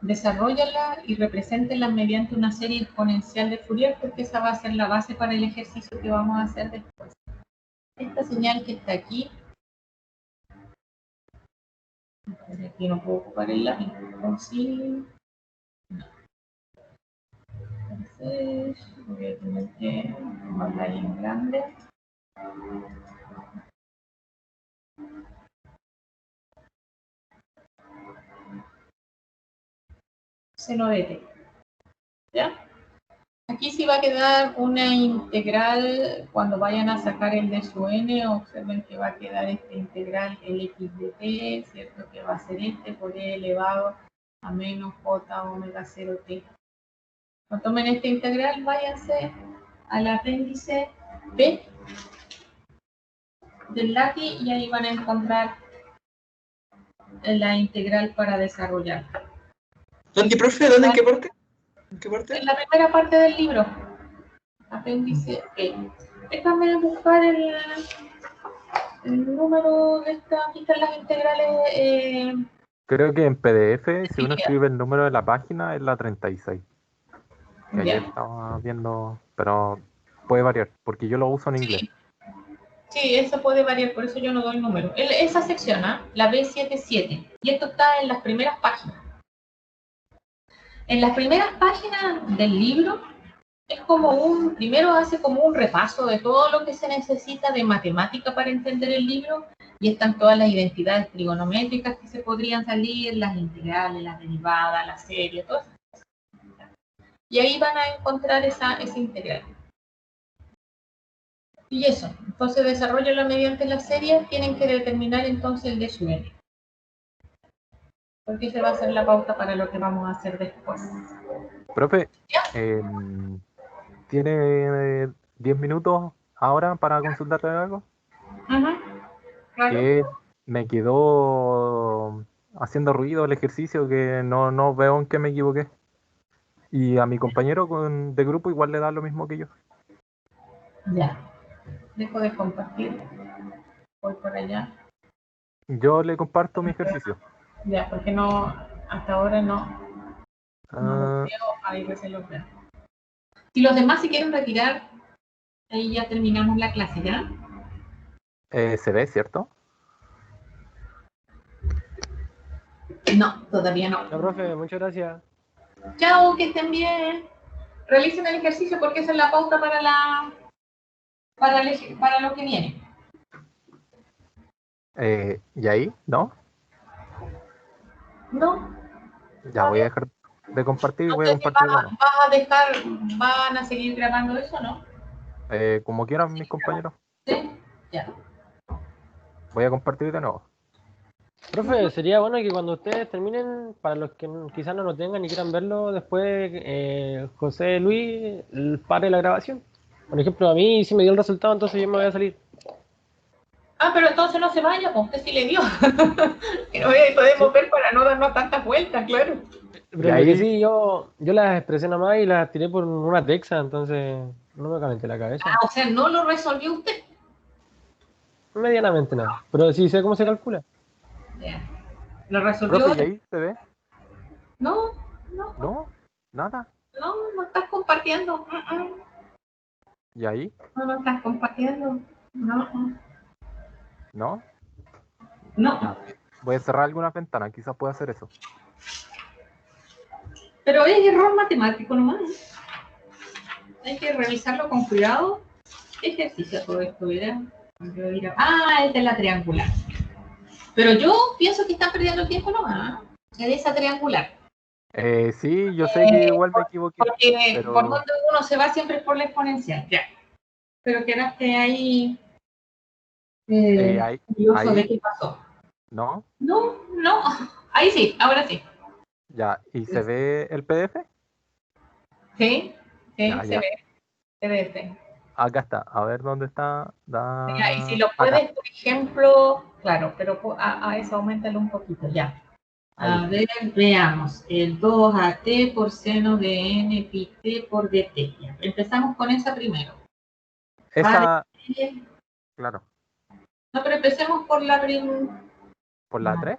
Desarróllala y represéntela mediante una serie exponencial de Fourier, porque esa va a ser la base para el ejercicio que vamos a hacer después. Esta señal que está aquí, aquí no puedo ocupar el lápiz, sí. No. Entonces, voy a tener que tomarla ahí en grande. Seno de t. ¿Ya? Aquí sí va a quedar una integral, cuando vayan a sacar el de su n, observen que va a quedar esta integral el x de t, ¿cierto? Que va a ser este por e elevado a menos j omega 0 t. Cuando tomen esta integral, váyanse al apéndice B del lápiz y ahí van a encontrar la integral para desarrollar. ¿Dónde, profe? ¿Dónde? ¿En qué parte? ¿En qué parte? En la primera parte del libro. Apéndice B. Déjame buscar el número de esta. Aquí están las integrales. Creo que en PDF, si uno escribe el número de la página, es la 36. Que ayer estaba viendo, pero puede variar, porque yo lo uso en inglés. Sí, eso puede variar, por eso yo no doy número. Esa sección, la B77, y esto está en las primeras páginas. En las primeras páginas del libro Es como primero hace como un repaso de todo lo que se necesita de matemática para entender el libro, y están todas las identidades trigonométricas que se podrían salir, las integrales, las derivadas, la serie, todo eso. Y ahí van a encontrar esa integral. Y eso, entonces desarrollarlo mediante la serie, tienen que determinar entonces el de su n. Porque esa va a ser la pauta para lo que vamos a hacer después. Profe, ¿Ya? ¿tiene 10 minutos ahora para consultarte algo? Claro. Que me quedó haciendo ruido el ejercicio que no veo en qué me equivoqué. Y a mi compañero de grupo igual le da lo mismo que yo. Ya. Dejo de compartir. Voy por allá. Yo le comparto mi ejercicio. Ya, porque no, hasta ahora no lo Ah, veo, ahí recién lo veo. Si los demás se quieren retirar, ahí ya terminamos la clase, ¿ya? se ve, ¿cierto? No, todavía no. Ya, profe, muchas gracias. Chao, que estén bien. Realicen el ejercicio porque esa es la pauta para lo que viene. ¿Y ahí? ¿No? No, Ya voy a dejar de compartir y no voy a sé si compartir de nuevo. van a seguir grabando eso, ¿no? Como quieran mis compañeros. Sí, ya. Voy a compartir de nuevo. Profe, sería bueno que cuando ustedes terminen, para los que quizás no lo tengan y quieran verlo, después José Luis pare la grabación. Por ejemplo, a mí sí me dio el resultado, entonces yo me voy a salir. Ah, pero entonces no se vaya, pues usted sí le dio. Que no podemos ver para no darnos tantas vueltas, claro. Pero Y lo que ahí, sí, yo las expresé nomás y las tiré por una texa, entonces no me calenté la cabeza. Ah, o sea, no lo resolvió usted. Medianamente nada. Pero sí sé cómo se calcula. Ya. Lo resolvió profe, ¿y otro. ahí se ve? No, no, ¿No? ¿Nada? no, no estás compartiendo. ¿Y ahí? No, no estás compartiendo. No, ¿No? no. Ya, voy a cerrar algunas ventanas, quizás pueda hacer eso. Pero es error matemático nomás. Hay que revisarlo con cuidado. ¿Qué ejercicio todo esto era? Ah, es de la triangular. Pero yo pienso que están perdiendo el tiempo nomás. Es esa triangular. Sí, yo sé que igual me equivoqué, Porque por pero donde uno se va siempre es por la exponencial. Ya. Pero quedaste ahí ahí, curioso de ahí, qué pasó. ¿no? No, no. Ahí sí, ahora sí. Ya, ¿y se ve el PDF? Sí, sí, Ya, se ya. ve. Se ve este. Acá está. A ver dónde está. Ya, y si lo Acá, puedes, por ejemplo, claro, pero a eso aumentalo un poquito, ya. ahí. A ver, veamos. El 2at por seno de n pi t por dt. Ya, empezamos con esa primero. Esa, Vale. claro, No, pero empecemos por la primera. por la 3.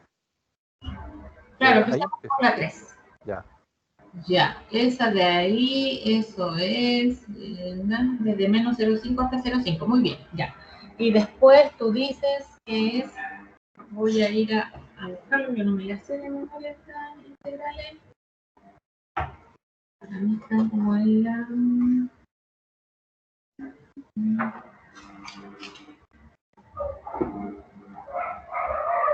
Claro, Ahí empezamos empieza. por la 3. Ya. Ya, esa de ahí, eso es desde menos 0,5 hasta 0,5. Muy bien, ya. Y después tú dices que es, voy a ir a buscarlo, yo no me voy a hacer de memoria estas integrales. Para mí están como en la...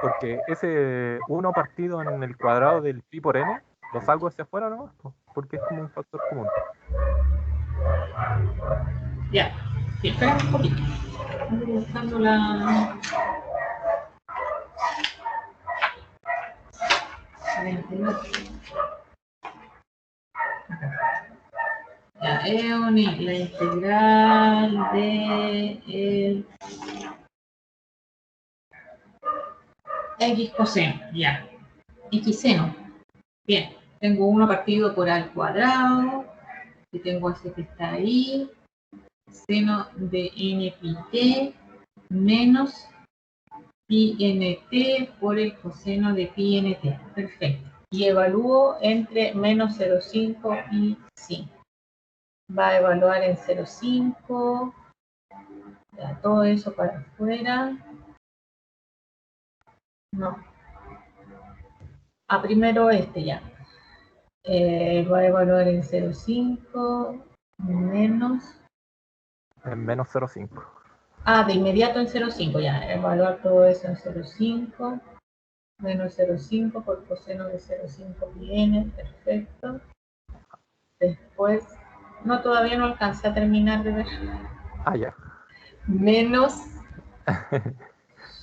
Porque ese 1 partido en el cuadrado del pi por n, lo salgo hacia afuera nomás, po, porque es como un factor común. Ya, sí, espera un poquito. Estoy buscando la... Ya, la integral de el x coseno, ya. X seno. Bien, tengo 1 partido por al cuadrado, y tengo ese que está ahí, seno de n pi t menos pi nt por el coseno de pi nt. Perfecto. Y evalúo entre menos 0,5 y 5. Va a evaluar en 0,5. Ya, todo eso para afuera. No. Primero este ya. Va a evaluar en 0,5 menos... En menos 0,5. Ah, de inmediato en 0,5, ya. Evaluar todo eso en 0,5. Menos 0,5 por coseno de 0,5 viene, perfecto. Después, no, todavía no alcancé a terminar de ver. Ah, ya. Menos,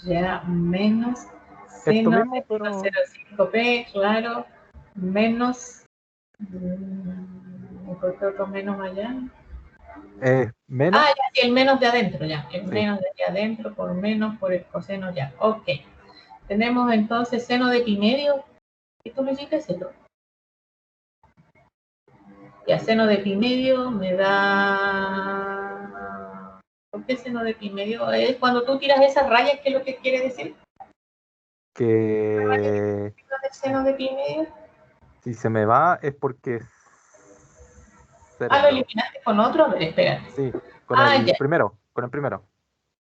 ya, menos Esto seno mismo, de pero... 0,5p, claro, menos, ¿por qué otro menos allá? menos. Ah, ya, sí, el menos de adentro, ya, el Sí. menos de adentro por menos por el coseno, ya, ok. Tenemos entonces seno de pi medio, ¿esto lo hiciste cero? Ya, seno de pi medio me da... ¿Por qué seno de pi medio? Es cuando tú tiras esas rayas, ¿qué es lo que quiere decir? Que ¿El seno de pi medio? si se me va es porque es Ah, cero, lo creo. eliminaste con otro, a ver, espérate. Sí, Ah, ya. con el primero.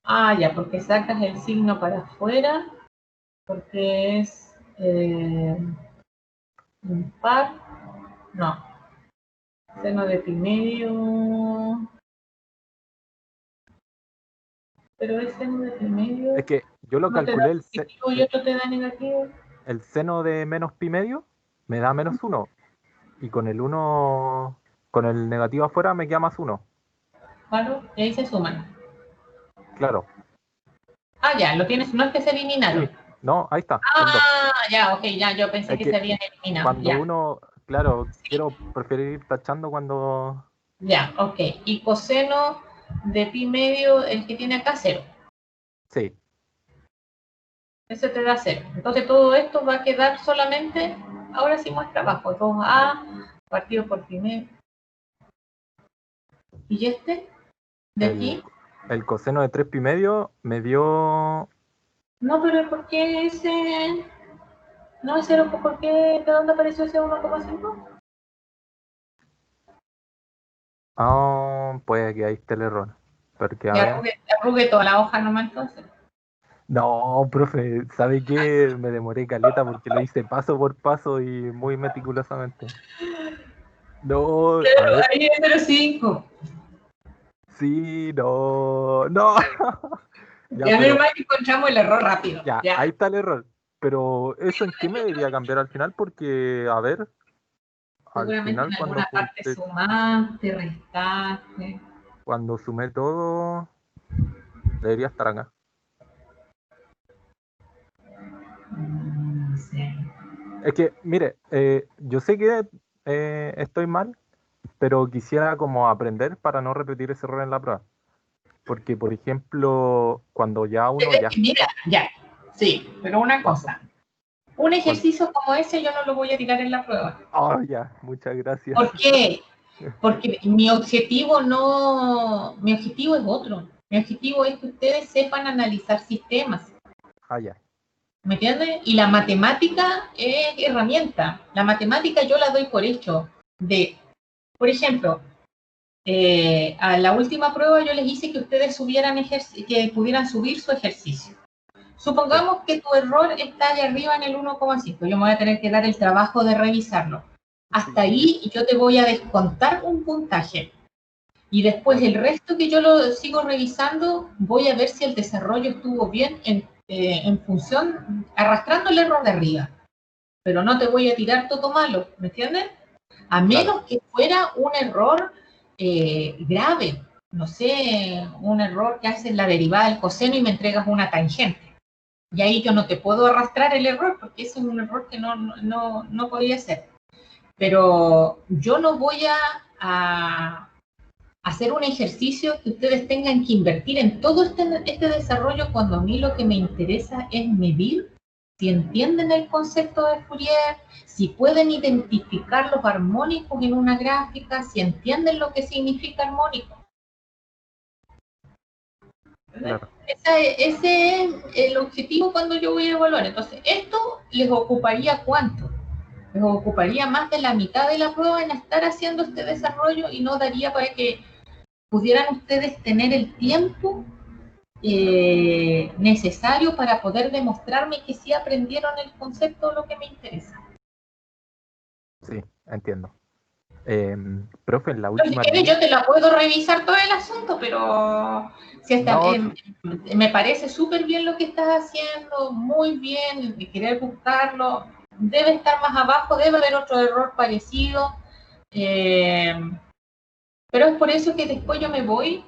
Ah, ya, porque sacas el signo para afuera, porque es impar. No, seno de pi medio. Pero es seno de pi medio. Es que yo lo ¿No te da calculé positivo y otro te da negativo? el seno de menos pi medio me da menos 1. Y con el 1, con el negativo afuera me queda más 1. Claro, y ahí se suman. Claro. Ah, ya, lo tienes, no es que se eliminaron. Sí. No, ahí está, en 2. Ah, ya, ok, ya, yo pensé Es que se que habían eliminado. cuando Ya, uno, claro, quiero preferir ir tachando cuando... ya, ok. Y coseno de pi medio, el que tiene acá, 0. Sí, Ese te da 0. Entonces todo esto va a quedar solamente, ahora sí muestra abajo, 2a partido por pi medio. ¿Y este? ¿De aquí? el coseno de 3 pi medio me dio... No, pero ¿por qué ese? No es 0, ¿por qué? ¿De dónde apareció ese 1,5? Ah, puede que ahí esté el error. Porque, a Y ver... arrugue toda la hoja nomás entonces. No, profe, ¿sabe qué? Me demoré caleta porque lo hice paso por paso y muy meticulosamente. No, a ver, Ahí es 0,5. sí, no, no. Ya, Ya menos pero, mal que encontramos el error rápido. ya, Ya. ahí está el error. Pero, ¿eso en qué me debería cambiar al final? Porque, a ver, al Seguramente final en alguna parte junté, sumaste, restaste. cuando sumé todo, debería estar acá. No sé. Es que, mire, yo sé que estoy mal, pero quisiera como aprender para no repetir ese error en la prueba. Porque, por ejemplo, cuando ya uno ya... Mira, ya. Sí, pero una ¿Cuánto? cosa. Un ¿Cuánto? ejercicio como ese yo no lo voy a tirar en la prueba. Oh, ya, muchas gracias. ¿Por qué? Porque mi objetivo es otro. Mi objetivo es que ustedes sepan analizar sistemas. Ah, ya. ¿Me entienden? Y la matemática es herramienta. La matemática yo la doy por hecho. Por ejemplo, a la última prueba yo les hice que ustedes que pudieran subir su ejercicio. Supongamos que tu error está allá arriba en el 1,5. Yo me voy a tener que dar el trabajo de revisarlo. Hasta ahí yo te voy a descontar un puntaje. Y después el resto que yo lo sigo revisando, voy a ver si el desarrollo estuvo bien en función, arrastrando el error de arriba. Pero no te voy a tirar todo malo, ¿me entiendes? A menos que fuera un error grave, no sé, un error que haces la derivada del coseno y me entregas una tangente. Y ahí yo no te puedo arrastrar el error porque ese es un error que no podría ser. Pero yo no voy a hacer un ejercicio que ustedes tengan que invertir en todo este desarrollo cuando a mí lo que me interesa es medir si entienden el concepto de Fourier, si pueden identificar los armónicos en una gráfica, si entienden lo que significa armónico. Claro. Ese es el objetivo cuando yo voy a evaluar. Entonces, esto les ocuparía ¿cuánto? Les ocuparía más de la mitad de la prueba en estar haciendo este desarrollo y no daría para que pudieran ustedes tener el tiempo necesario para poder demostrarme que sí aprendieron el concepto de lo que me interesa. Sí, entiendo. Profe, en la Pero si última quieres, línea, yo te la puedo revisar todo el asunto, pero si está, no, me parece súper bien lo que estás haciendo, muy bien, de querer buscarlo. Debe estar más abajo, debe haber otro error parecido. Pero es por eso que después yo me voy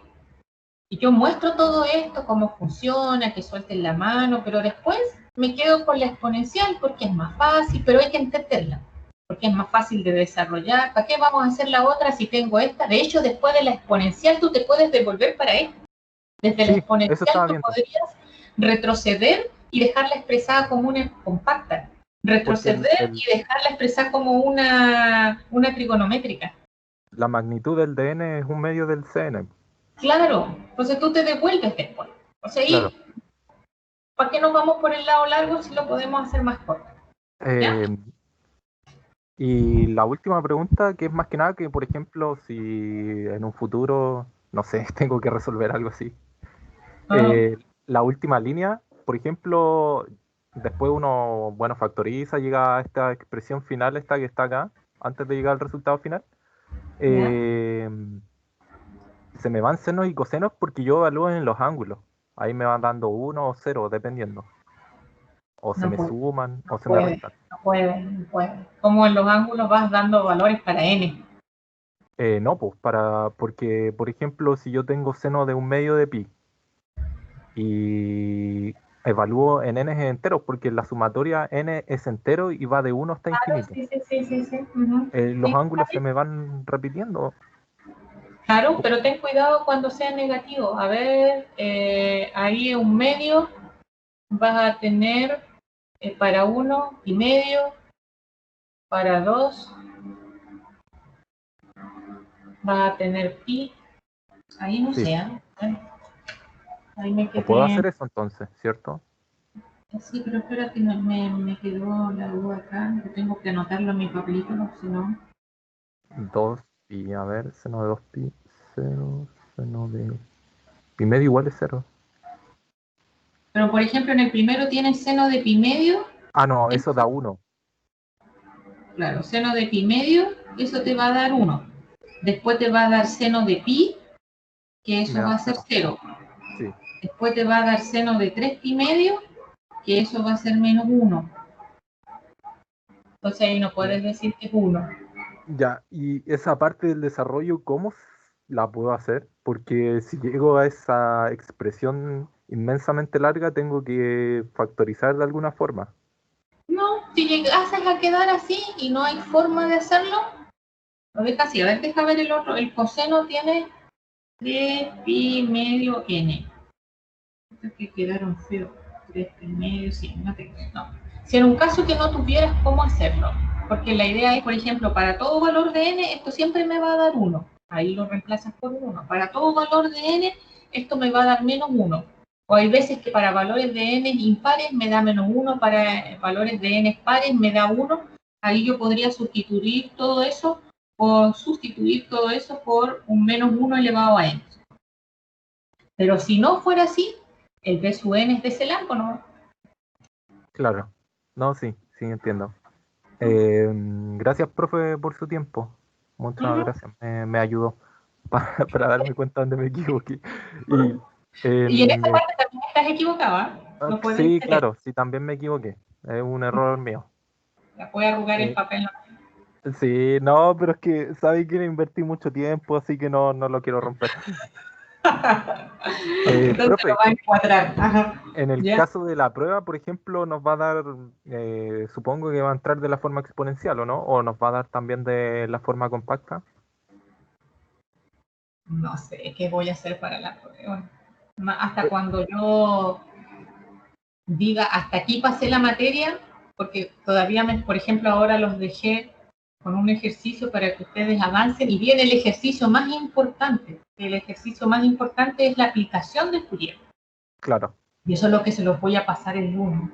y yo muestro todo esto, cómo funciona, que suelten la mano, pero después me quedo con la exponencial porque es más fácil, pero hay que entenderla, porque es más fácil de desarrollar. ¿Para qué vamos a hacer la otra si tengo esta? De hecho, después de la exponencial tú te puedes devolver para esta. Desde la sí, eso exponencial estaba tú viendo, podrías retroceder y dejarla expresada como una compacta. porque Retroceder y dejarla expresada como una trigonométrica. la magnitud del DN es un medio del CN, Claro, entonces tú te devuelves después. O sea, claro. ahí, ¿para qué nos vamos por el lado largo si lo podemos hacer más corto? ¿Ya? Eh, y la última pregunta, que es más que nada que, por ejemplo, si en un futuro, no sé, tengo que resolver algo así. Ah, La última línea, por ejemplo, después uno, bueno, factoriza, llega a esta expresión final, esta que está acá, antes de llegar al resultado final. ¿ya? eh, Se me van senos y cosenos porque yo evalúo en los ángulos. Ahí me van dando 1 o 0, dependiendo. O se No me puede, suman o no se me puede, restan. no puede, no puede. Como en los ángulos vas dando valores para n. No, pues, porque, por ejemplo, si yo tengo seno de un medio de pi y evalúo en n enteros, porque en la sumatoria n es entero y va de 1 hasta Claro, infinito. sí, sí, sí, sí, sí. Ujú. Los Sí, está ángulos se bien. me van repitiendo. Claro, pero ten cuidado cuando sea negativo. A ver, ahí en un medio vas a tener para 1,5, para 2 vas a tener pi. Ahí no Sí, sé, ¿eh? Ahí me o puedo quedé. hacer eso entonces, ¿cierto? Sí, pero espérate, me quedó la duda acá. Yo tengo que anotarlo en mi papelito, ¿no? Si no. 2 pi, a ver, seno de 2 pi, 0, seno de pi medio igual es 0. Pero por ejemplo, en el primero tienes seno de pi medio. Ah, no, eso da 1. Claro, seno de pi medio, eso te va a dar 1. Después te va a dar seno de pi, que Me eso va da a ser 0. 0. Sí, Después te va a dar seno de 3 pi medio, que eso va a ser menos 1. Entonces ahí no y puedes decir que es 1. ya, y esa parte del desarrollo, ¿cómo la puedo hacer? Porque si llego a esa expresión inmensamente larga, tengo que factorizar de alguna forma. No, si llegases a quedar así y no hay forma de hacerlo, lo dejas así. A ver, deja ver el otro. El coseno tiene 3 pi medio n. Estos que quedaron feos. 3 pi medio, sí, no. Si en un caso que no tuvieras cómo hacerlo, porque la idea es, por ejemplo, para todo valor de n, esto siempre me va a dar 1. Ahí lo reemplazas por 1. Para todo valor de n, esto me va a dar menos 1. O hay veces que para valores de n impares me da menos 1, para valores de n pares me da 1. Ahí yo podría sustituir todo eso por un menos 1 elevado a n. Pero si no fuera así, el B sub n es de ese largo, ¿no? Claro. No, sí, sí, entiendo. Gracias, profe, por su tiempo. Muchas Uh-huh. gracias. Me ayudó para darme cuenta donde me equivoqué. Y Y en esa en, parte también estás equivocada, ¿eh? Lo puedes sí, entender. claro, sí, también me equivoqué. Es un error mío. La puedes arrugar el Eh, papel. Sí, no, pero es que sabes que le invertí mucho tiempo, así que no lo quiero romper. Entonces lo Profe, va a encuadrar. Ajá. en el ¿Ya? caso de la prueba, por ejemplo, nos va a dar, supongo que va a entrar de la forma exponencial, ¿o no? ¿O nos va a dar también de la forma compacta? No sé qué voy a hacer para la prueba. Hasta Eh, cuando yo diga hasta aquí pasé la materia, porque todavía, por ejemplo, ahora los dejé con un ejercicio para que ustedes avancen y viene el ejercicio más importante. El ejercicio más importante es la aplicación de Fourier. claro. Y eso es lo que se los voy a pasar el lunes.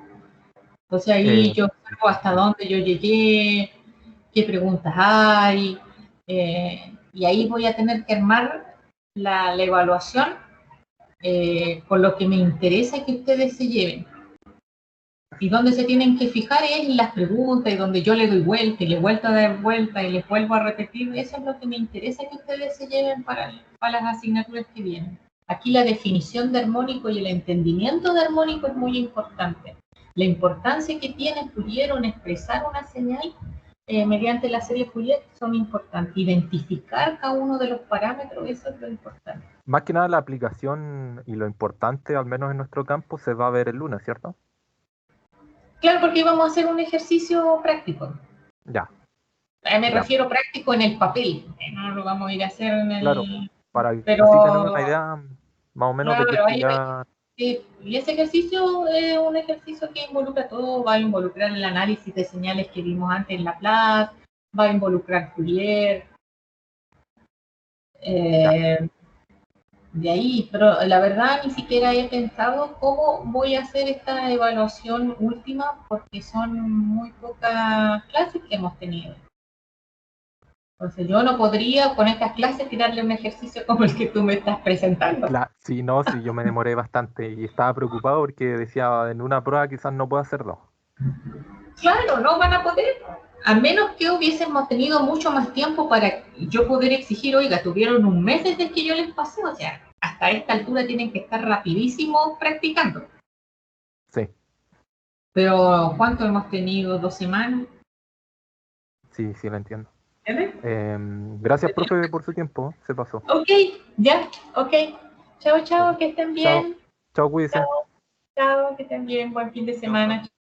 Entonces ahí Eh, yo observo hasta dónde yo llegué, qué preguntas hay, y ahí voy a tener que armar la evaluación con lo que me interesa que ustedes se lleven. Y donde se tienen que fijar es en las preguntas, y donde yo le doy vuelta, y le vuelvo a dar vuelta, y les vuelvo a repetir. Eso es lo que me interesa que ustedes se lleven para las asignaturas que vienen. Aquí la definición de armónico y el entendimiento de armónico es muy importante. La importancia que tiene Fourier en expresar una señal mediante la serie Fourier son importantes. Identificar cada uno de los parámetros, eso es lo importante. Más que nada la aplicación y lo importante, al menos en nuestro campo, se va a ver el lunes, ¿cierto? Claro, porque vamos a hacer un ejercicio práctico. Ya. Me refiero práctico en el papel, no lo vamos a ir a hacer en el... Claro, para pero, así tener una idea más o menos de qué claro, estudiar. y ese ejercicio es un ejercicio que involucra todo, va a involucrar el análisis de señales que vimos antes en Laplace, va a involucrar Fourier, de ahí, pero la verdad ni siquiera he pensado cómo voy a hacer esta evaluación última porque son muy pocas clases que hemos tenido. Entonces yo no podría con estas clases tirarle un ejercicio como el que tú me estás presentando. Sí, no, sí, yo me demoré bastante y estaba preocupado porque decía, en una prueba quizás no puedo hacer dos. Claro, no van a poder, a menos que hubiésemos tenido mucho más tiempo para yo poder exigir, oiga, tuvieron un mes desde que yo les pasé, o sea, hasta esta altura tienen que estar rapidísimo practicando. Sí. Pero ¿cuánto hemos tenido? ¿2 semanas? Sí, sí, lo entiendo. ¿Entiendes? Gracias, profe, por su tiempo, se pasó. Ok, ya, ok. Chao, chao, que estén Chao, bien. chao, cuídese. Chao, chao, que estén bien. Buen fin de semana.